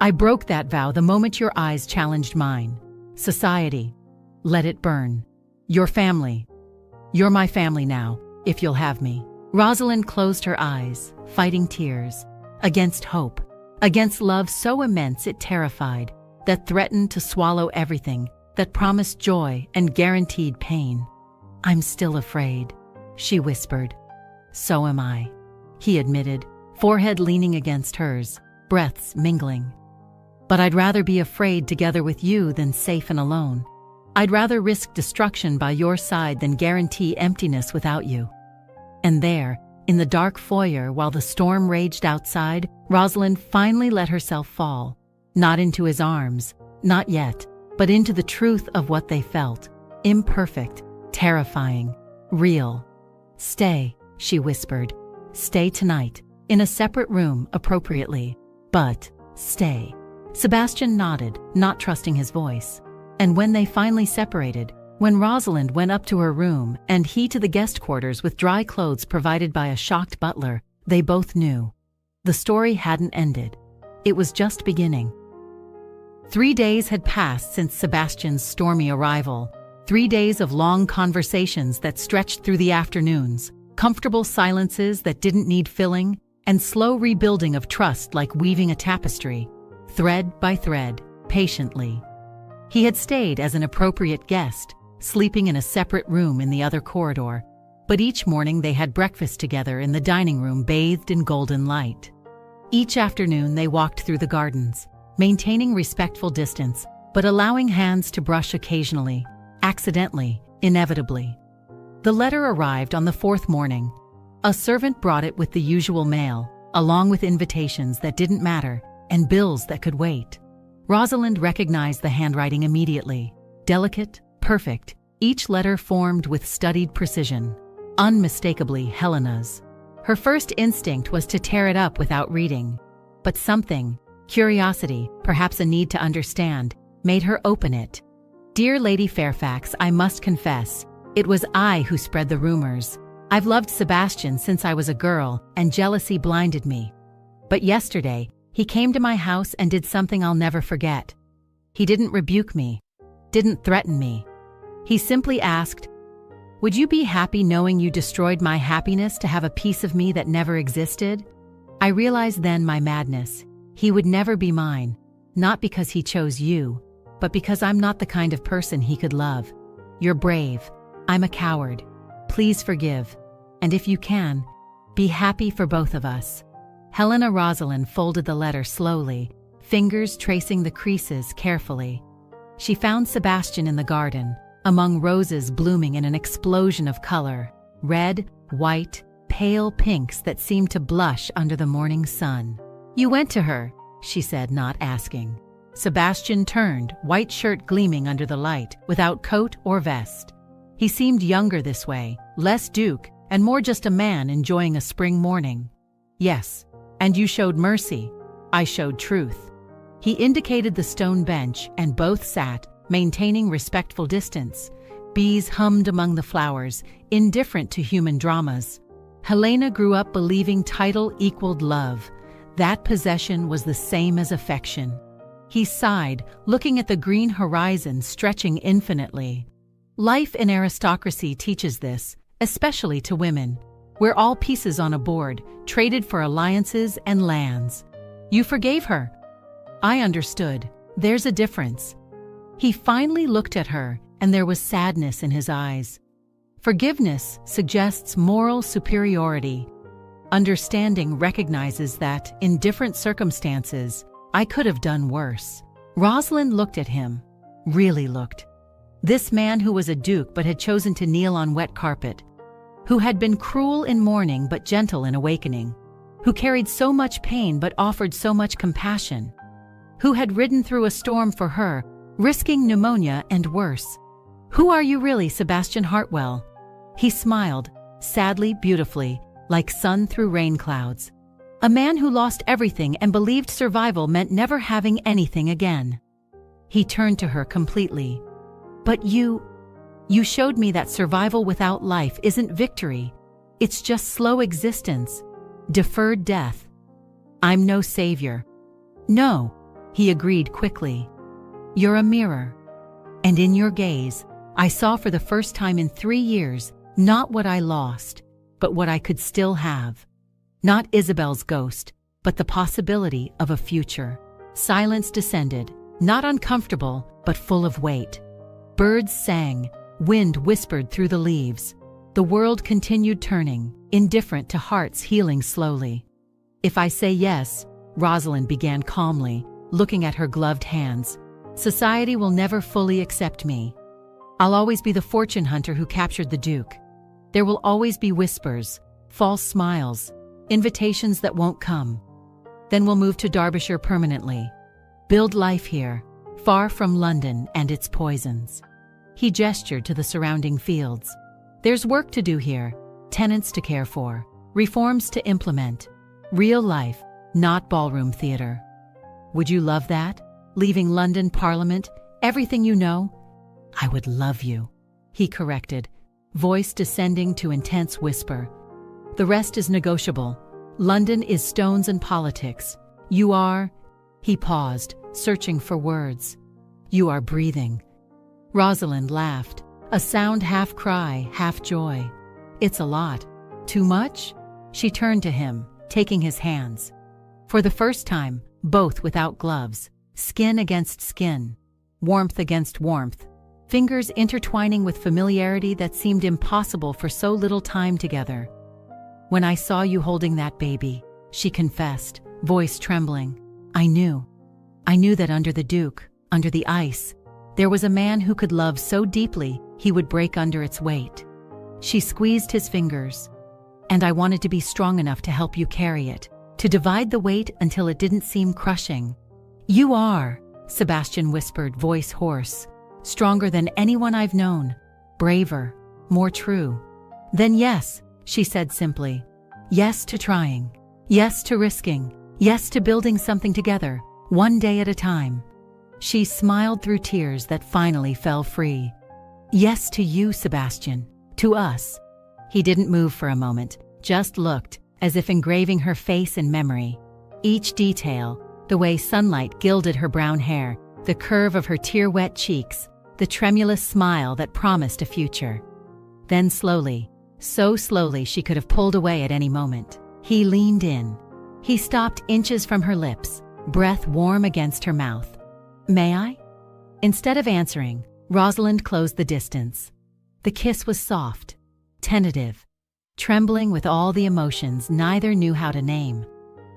I broke that vow the moment your eyes challenged mine. Society. Let it burn. Your family. You're my family now, if you'll have me." Rosalind closed her eyes, fighting tears, against hope, against love so immense it terrified, that threatened to swallow everything, that promised joy and guaranteed pain. "I'm still afraid," she whispered. "So am I," he admitted, forehead leaning against hers, breaths mingling. "But I'd rather be afraid together with you than safe and alone. I'd rather risk destruction by your side than guarantee emptiness without you." And there, in the dark foyer while the storm raged outside, Rosalind finally let herself fall, not into his arms, not yet, but into the truth of what they felt, imperfect, terrifying, real. "Stay," she whispered. "Stay tonight, in a separate room appropriately, but stay." Sebastian nodded, not trusting his voice. And when they finally separated, when Rosalind went up to her room and he to the guest quarters with dry clothes provided by a shocked butler, they both knew. The story hadn't ended. It was just beginning. 3 days had passed since Sebastian's stormy arrival. 3 days of long conversations that stretched through the afternoons, comfortable silences that didn't need filling, and slow rebuilding of trust like weaving a tapestry, thread by thread, patiently. He had stayed as an appropriate guest, sleeping in a separate room in the other corridor, but each morning they had breakfast together in the dining room bathed in golden light. Each afternoon they walked through the gardens, maintaining respectful distance, but allowing hands to brush occasionally, accidentally, inevitably. The letter arrived on the 4th morning. A servant brought it with the usual mail, along with invitations that didn't matter and bills that could wait. Rosalind recognized the handwriting immediately. Delicate, perfect, each letter formed with studied precision, unmistakably Helena's. Her first instinct was to tear it up without reading, but something, curiosity, perhaps a need to understand, made her open it. "Dear Lady Fairfax, I must confess, it was I who spread the rumors. I've loved Sebastian since I was a girl, and jealousy blinded me. But yesterday, he came to my house and did something I'll never forget. He didn't rebuke me, didn't threaten me. He simply asked, 'Would you be happy knowing you destroyed my happiness to have a piece of me that never existed?' I realized then my madness. He would never be mine, not because he chose you, but because I'm not the kind of person he could love. You're brave. I'm a coward. Please forgive. And if you can, be happy for both of us." Helena Rosalind folded the letter slowly, fingers tracing the creases carefully. She found Sebastian in the garden, among roses blooming in an explosion of color, red, white, pale pinks that seemed to blush under the morning sun. "You went to her," she said, not asking. Sebastian turned, white shirt gleaming under the light, without coat or vest. He seemed younger this way, less duke, and more just a man enjoying a spring morning. "Yes, and you showed mercy. I showed truth." He indicated the stone bench, and both sat, maintaining respectful distance. Bees hummed among the flowers, indifferent to human dramas. Helena grew up believing title equaled love. That possession was the same as affection. He sighed, looking at the green horizon stretching infinitely. Life in aristocracy teaches this, especially to women. We're all pieces on a board, traded for alliances and lands. "You forgave her." I understood. There's a difference. He finally looked at her, and there was sadness in his eyes. Forgiveness suggests moral superiority. Understanding recognizes that, in different circumstances, I could have done worse. Rosalind looked at him, really looked. This man who was a duke but had chosen to kneel on wet carpet, who had been cruel in mourning but gentle in awakening, who carried so much pain but offered so much compassion, who had ridden through a storm for her, risking pneumonia and worse. "Who are you really, Sebastian Hartwell?" He smiled, sadly, beautifully, like sun through rain clouds. "A man who lost everything and believed survival meant never having anything again." He turned to her completely. "But you showed me that survival without life isn't victory. It's just slow existence, deferred death. I'm no savior." "No," he agreed quickly. "You're a mirror. And in your gaze, I saw for the first time in 3 years, not what I lost, but what I could still have. Not Isabel's ghost, but the possibility of a future. Silence descended, not uncomfortable, but full of weight. Birds sang, wind whispered through the leaves. The world continued turning, indifferent to hearts healing slowly. "If I say yes," Rosalind began calmly, looking at her gloved hands, "society will never fully accept me. I'll always be the fortune hunter who captured the Duke. There will always be whispers, false smiles, invitations that won't come. Then we'll move to Derbyshire permanently. Build life here, far from London and its poisons." He gestured to the surrounding fields. "There's work to do here, tenants to care for, reforms to implement. Real life, not ballroom theater. Would you love that? Leaving London Parliament, everything you know?" "I would love you," he corrected, voice descending to intense whisper. "The rest is negotiable. London is stones and politics. You are—" He paused, searching for words. "You are breathing." Rosalind laughed, a sound half cry, half joy. "It's a lot. Too much?" She turned to him, taking his hands. For the first time, both without gloves, skin against skin, warmth against warmth, fingers intertwining with familiarity that seemed impossible for so little time together. "When I saw you holding that baby," she confessed, voice trembling, I knew that under the Duke, under the ice, there was a man who could love so deeply he would break under its weight." She squeezed his fingers. "And I wanted to be strong enough to help you carry it, to divide the weight until it didn't seem crushing." "You are," Sebastian whispered, voice hoarse, "stronger than anyone I've known, braver, more true." "Then yes," she said simply. "Yes to trying. Yes to risking. Yes to building something together, one day at a time." She smiled through tears that finally fell free. "Yes to you, Sebastian. To us." He didn't move for a moment, just looked, as if engraving her face in memory. Each detail, the way sunlight gilded her brown hair, the curve of her tear-wet cheeks, the tremulous smile that promised a future. Then slowly, so slowly she could have pulled away at any moment, he leaned in. He stopped inches from her lips, breath warm against her mouth. "May I?" Instead of answering, Rosalind closed the distance. The kiss was soft, tentative, trembling with all the emotions neither knew how to name.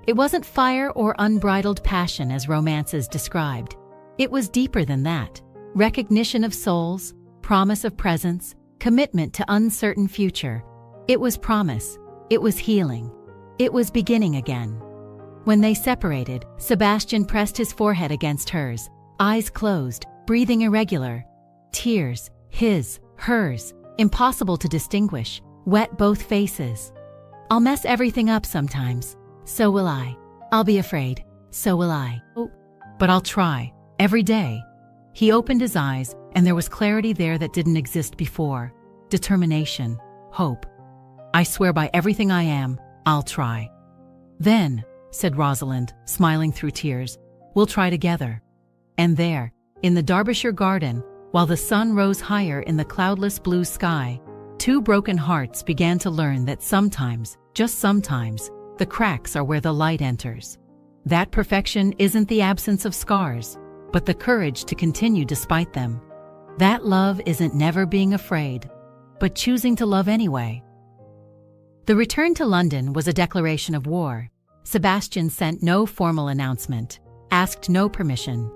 It wasn't fire or unbridled passion as romances described. It was deeper than that. Recognition of souls, promise of presence, commitment to uncertain future. It was promise. It was healing. It was beginning again. When they separated, Sebastian pressed his forehead against hers, eyes closed, breathing irregular. Tears, his, hers, impossible to distinguish, wet both faces. "I'll mess everything up sometimes. So will I. I'll be afraid. So will I. Oh, but I'll try. Every day." He opened his eyes, and there was clarity there that didn't exist before. Determination. Hope. "I swear by everything I am, I'll try." "Then," said Rosalind, smiling through tears, "we'll try together." And there, in the Derbyshire garden, while the sun rose higher in the cloudless blue sky, two broken hearts began to learn that sometimes, just sometimes, the cracks are where the light enters. That perfection isn't the absence of scars, but the courage to continue despite them. That love isn't never being afraid, but choosing to love anyway. The return to London was a declaration of war. Sebastian sent no formal announcement, asked no permission.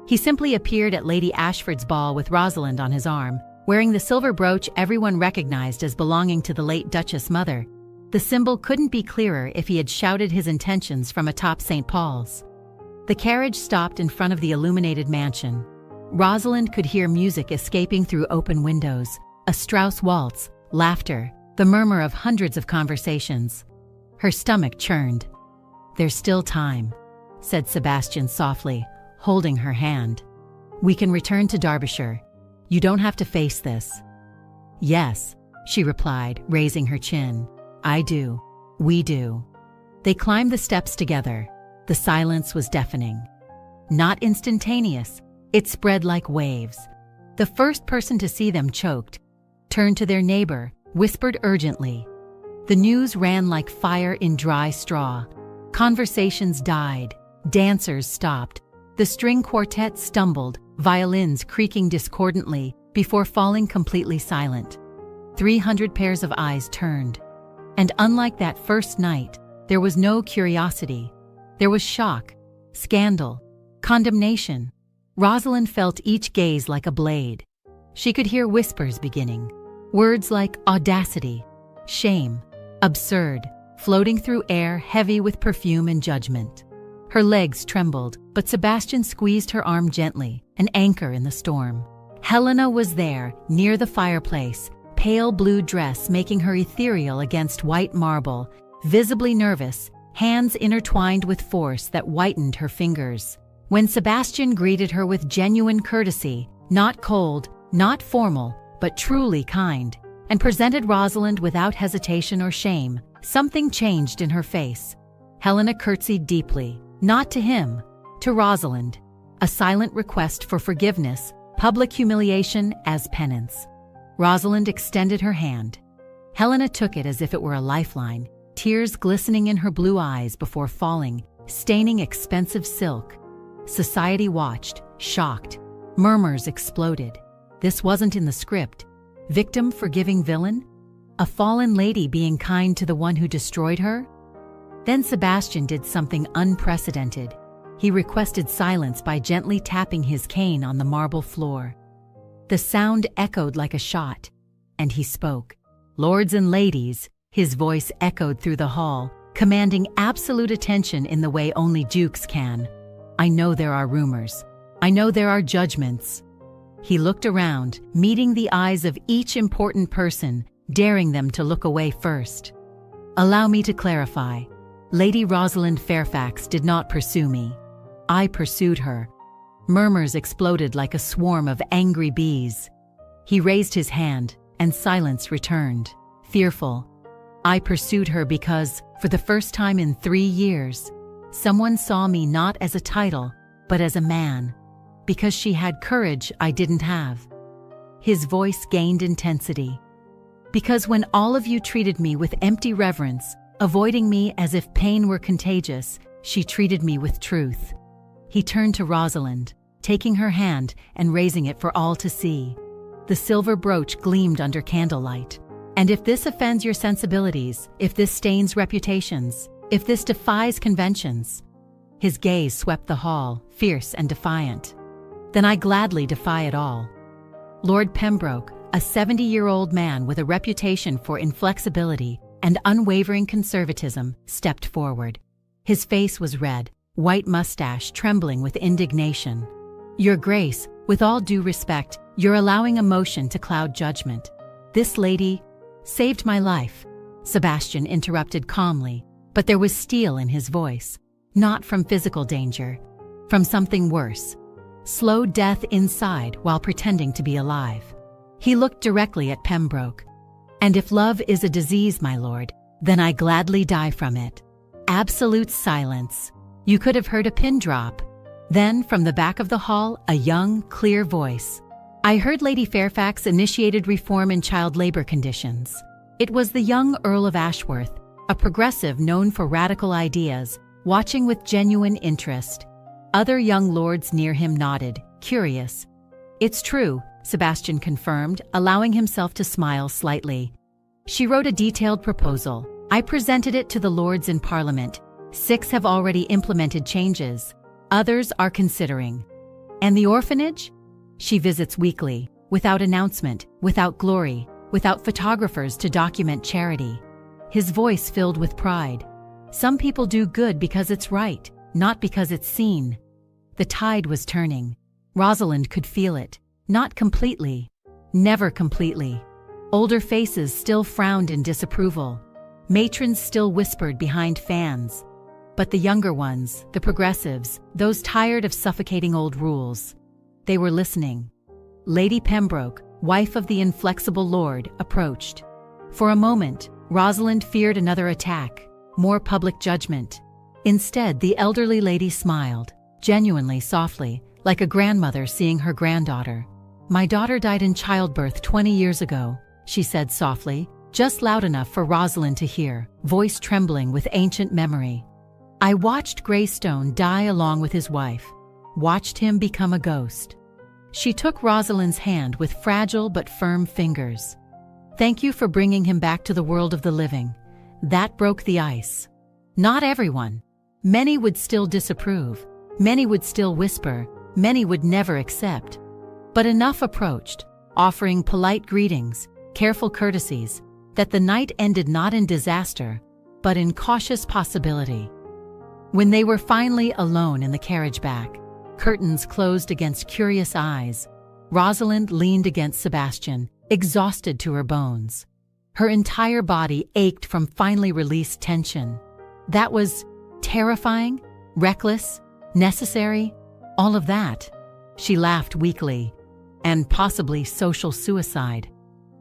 He simply appeared at Lady Ashford's ball with Rosalind on his arm, wearing the silver brooch everyone recognized as belonging to the late Duchess mother. The symbol couldn't be clearer if he had shouted his intentions from atop St. Paul's. The carriage stopped in front of the illuminated mansion. Rosalind could hear music escaping through open windows, a Strauss waltz, laughter, the murmur of hundreds of conversations. Her stomach churned. "There's still time," said Sebastian softly, holding her hand. "We can return to Derbyshire. You don't have to face this." "Yes," she replied, raising her chin. "I do. We do." They climbed the steps together. The silence was deafening. Not instantaneous. It spread like waves. The first person to see them choked, turned to their neighbor, whispered urgently. The news ran like fire in dry straw. Conversations died. Dancers stopped. The string quartet stumbled, violins creaking discordantly before falling completely silent. 300 pairs of eyes turned. And unlike that first night, there was no curiosity. There was shock, scandal, condemnation. Rosalind felt each gaze like a blade. She could hear whispers beginning, words like audacity, shame, absurd, floating through air heavy with perfume and judgment. Her legs trembled, but Sebastian squeezed her arm gently, an anchor in the storm. Helena was there, near the fireplace, pale blue dress making her ethereal against white marble, visibly nervous, hands intertwined with force that whitened her fingers. When Sebastian greeted her with genuine courtesy, not cold, not formal, but truly kind, and presented Rosalind without hesitation or shame, something changed in her face. Helena curtsied deeply, not to him, to Rosalind, a silent request for forgiveness, public humiliation as penance. Rosalind extended her hand. Helena took it as if it were a lifeline, tears glistening in her blue eyes before falling, staining expensive silk. Society watched, shocked. Murmurs exploded. This wasn't in the script. Victim forgiving villain? A fallen lady being kind to the one who destroyed her? Then Sebastian did something unprecedented. He requested silence by gently tapping his cane on the marble floor. The sound echoed like a shot, and he spoke. "Lords and ladies," his voice echoed through the hall, commanding absolute attention in the way only dukes can. "I know there are rumors. I know there are judgments." He looked around, meeting the eyes of each important person, daring them to look away first. "Allow me to clarify. Lady Rosalind Fairfax did not pursue me. I pursued her." Murmurs exploded like a swarm of angry bees. He raised his hand, and silence returned, fearful. "I pursued her because, for the first time in 3 years, someone saw me not as a title, but as a man. Because she had courage I didn't have." His voice gained intensity. "Because when all of you treated me with empty reverence, avoiding me as if pain were contagious, she treated me with truth." He turned to Rosalind, taking her hand and raising it for all to see. The silver brooch gleamed under candlelight. "And if this offends your sensibilities, if this stains reputations, if this defies conventions," his gaze swept the hall, fierce and defiant, "then I gladly defy it all." Lord Pembroke, a 70-year-old man with a reputation for inflexibility and unwavering conservatism, stepped forward. His face was red, white mustache trembling with indignation. "Your Grace, with all due respect, you're allowing emotion to cloud judgment. This lady saved my life," Sebastian interrupted calmly, but there was steel in his voice. "Not from physical danger, from something worse. Slow death inside while pretending to be alive." He looked directly at Pembroke. "And if love is a disease, my lord, then I gladly die from it." Absolute silence. You could have heard a pin drop. Then, from the back of the hall, a young, clear voice. "I heard Lady Fairfax initiated reform in child labor conditions." It was the young Earl of Ashworth, a progressive known for radical ideas, watching with genuine interest. Other young lords near him nodded, curious. "It's true," Sebastian confirmed, allowing himself to smile slightly. "She wrote a detailed proposal. I presented it to the lords in Parliament. 6 have already implemented changes. Others are considering." "And the orphanage?" "She visits weekly, without announcement, without glory, without photographers to document charity." His voice filled with pride. "Some people do good because it's right, not because it's seen." The tide was turning. Rosalind could feel it. Not completely. Never completely. Older faces still frowned in disapproval. Matrons still whispered behind fans. But the younger ones, the progressives, those tired of suffocating old rules, they were listening. Lady Pembroke, wife of the inflexible lord, approached. For a moment, Rosalind feared another attack, more public judgment. Instead, the elderly lady smiled, genuinely softly, like a grandmother seeing her granddaughter. "My daughter died in childbirth 20 years ago," she said softly, just loud enough for Rosalind to hear, voice trembling with ancient memory. I watched Greystone die along with his wife, watched him become a ghost. She took Rosalind's hand with fragile but firm fingers. Thank you for bringing him back to the world of the living. That broke the ice. Not everyone. Many would still disapprove. Many would still whisper. Many would never accept. But enough approached, offering polite greetings, careful courtesies, that the night ended not in disaster, but in cautious possibility. When they were finally alone in the carriage back, curtains closed against curious eyes, Rosalind leaned against Sebastian, exhausted to her bones. Her entire body ached from finally released tension. That was terrifying, reckless, necessary, all of that. She laughed weakly. And possibly social suicide.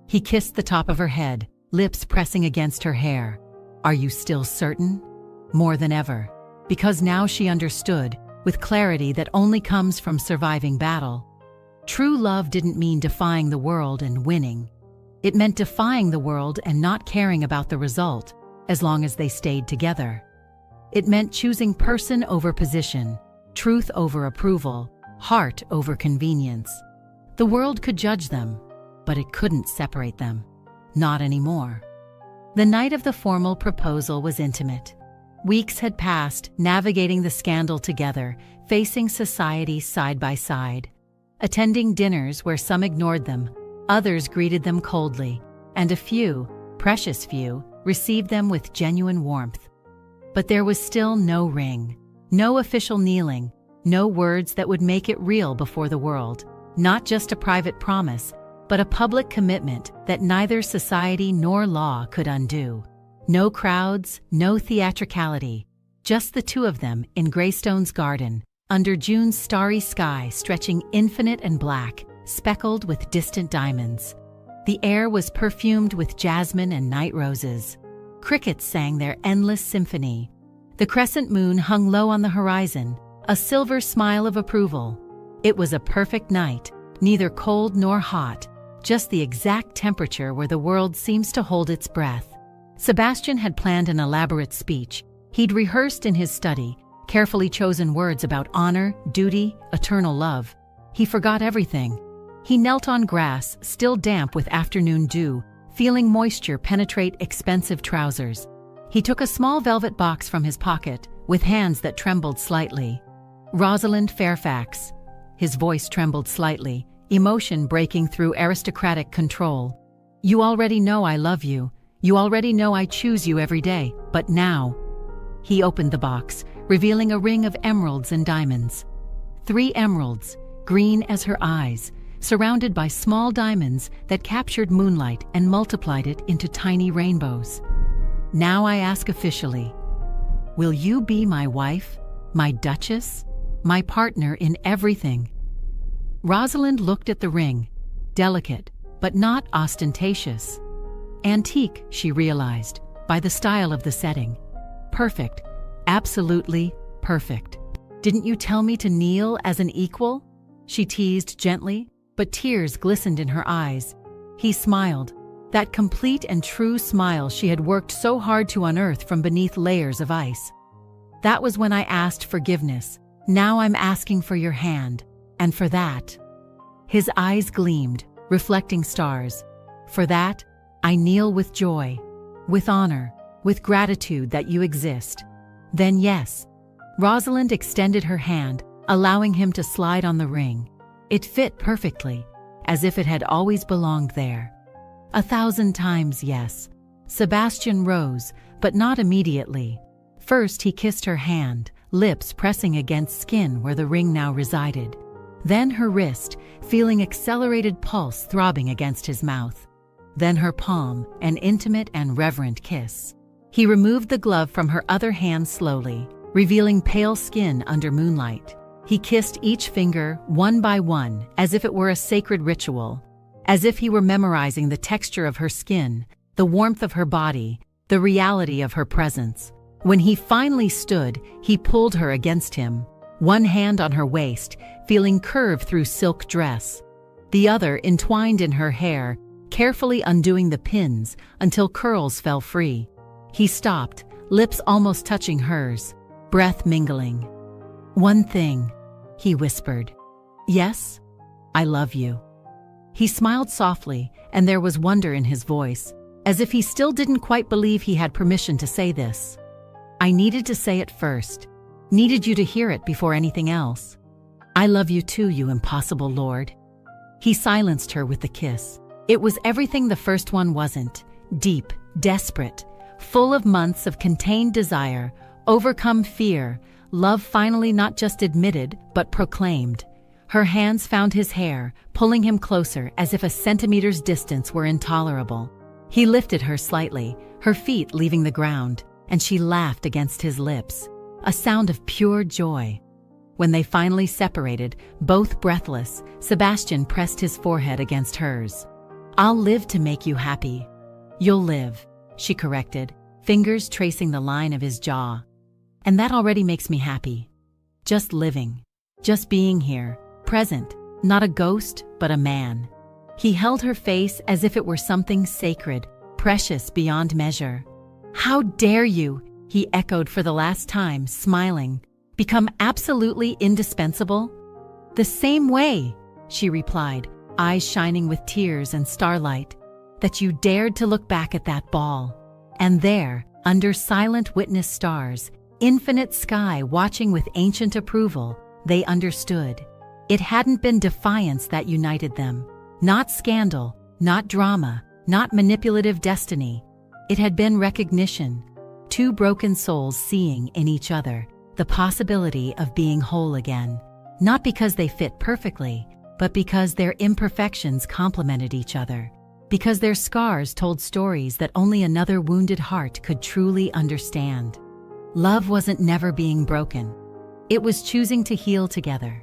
He kissed the top of her head, lips pressing against her hair. Are you still certain? More than ever. Because now she understood, with clarity that only comes from surviving battle. True love didn't mean defying the world and winning. It meant defying the world and not caring about the result, as long as they stayed together. It meant choosing person over position, truth over approval, heart over convenience. The world could judge them, but it couldn't separate them. Not anymore. The night of the formal proposal was intimate. Weeks had passed, navigating the scandal together, facing society side by side. Attending dinners where some ignored them, others greeted them coldly, and a few, precious few, received them with genuine warmth. But there was still no ring, no official kneeling, no words that would make it real before the world. Not just a private promise, but a public commitment that neither society nor law could undo. No crowds, no theatricality, just the two of them in Greystone's garden, under June's starry sky stretching infinite and black, speckled with distant diamonds. The air was perfumed with jasmine and night roses. Crickets sang their endless symphony. The crescent moon hung low on the horizon, a silver smile of approval. It was a perfect night, neither cold nor hot, just the exact temperature where the world seems to hold its breath. Sebastian had planned an elaborate speech. He'd rehearsed in his study, carefully chosen words about honor, duty, eternal love. He forgot everything. He knelt on grass, still damp with afternoon dew, feeling moisture penetrate expensive trousers. He took a small velvet box from his pocket, with hands that trembled slightly. Rosalind Fairfax. His voice trembled slightly, emotion breaking through aristocratic control. You already know I love you. You already know I choose you every day, but now. He opened the box, revealing a ring of emeralds and diamonds. 3 emeralds, green as her eyes, surrounded by small diamonds that captured moonlight and multiplied it into tiny rainbows. Now I ask officially, will you be my wife, my duchess, my partner in everything? Rosalind looked at the ring, delicate, but not ostentatious. Antique, she realized, by the style of the setting. Perfect, absolutely perfect. Didn't you tell me to kneel as an equal? She teased gently, but tears glistened in her eyes. He smiled, that complete and true smile she had worked so hard to unearth from beneath layers of ice. That was when I asked forgiveness. Now I'm asking for your hand, and for that. His eyes gleamed, reflecting stars. For that, I kneel with joy, with honor, with gratitude that you exist. Then yes. Rosalind extended her hand, allowing him to slide on the ring. It fit perfectly, as if it had always belonged there. 1,000 times yes. Sebastian rose, but not immediately. First he kissed her hand, lips pressing against skin where the ring now resided. Then her wrist, feeling accelerated pulse throbbing against his mouth. Then her palm, an intimate and reverent kiss. He removed the glove from her other hand slowly, revealing pale skin under moonlight. He kissed each finger, one by one, as if it were a sacred ritual, as if he were memorizing the texture of her skin, the warmth of her body, the reality of her presence. When he finally stood, he pulled her against him, one hand on her waist, feeling curve through silk dress, the other entwined in her hair, carefully undoing the pins until curls fell free. He stopped, lips almost touching hers, breath mingling. "One thing," he whispered. "Yes, I love you." He smiled softly, and there was wonder in his voice, as if he still didn't quite believe he had permission to say this. "I needed to say it first. Needed you to hear it before anything else. I love you too, you impossible lord." He silenced her with the kiss. It was everything the first one wasn't. Deep, desperate, full of months of contained desire, overcome fear, love finally not just admitted, but proclaimed. Her hands found his hair, pulling him closer as if a centimeter's distance were intolerable. He lifted her slightly, her feet leaving the ground, and she laughed against his lips, a sound of pure joy. When they finally separated, both breathless, Sebastian pressed his forehead against hers. "I'll live to make you happy." "You'll live," she corrected, fingers tracing the line of his jaw. "And that already makes me happy. Just living. Just being here, present, not a ghost, but a man." He held her face as if it were something sacred, precious beyond measure. "How dare you," he echoed for the last time, smiling. "Become absolutely indispensable?" "The same way," she replied, eyes shining with tears and starlight, "that you dared to look back at that ball. And there, under silent witness stars, infinite sky watching with ancient approval, they understood. It hadn't been defiance that united them. Not scandal, not drama, not manipulative destiny. It had been recognition. Two broken souls seeing in each other the possibility of being whole again. Not because they fit perfectly, but because their imperfections complemented each other. Because their scars told stories that only another wounded heart could truly understand. Love wasn't never being broken. It was choosing to heal together.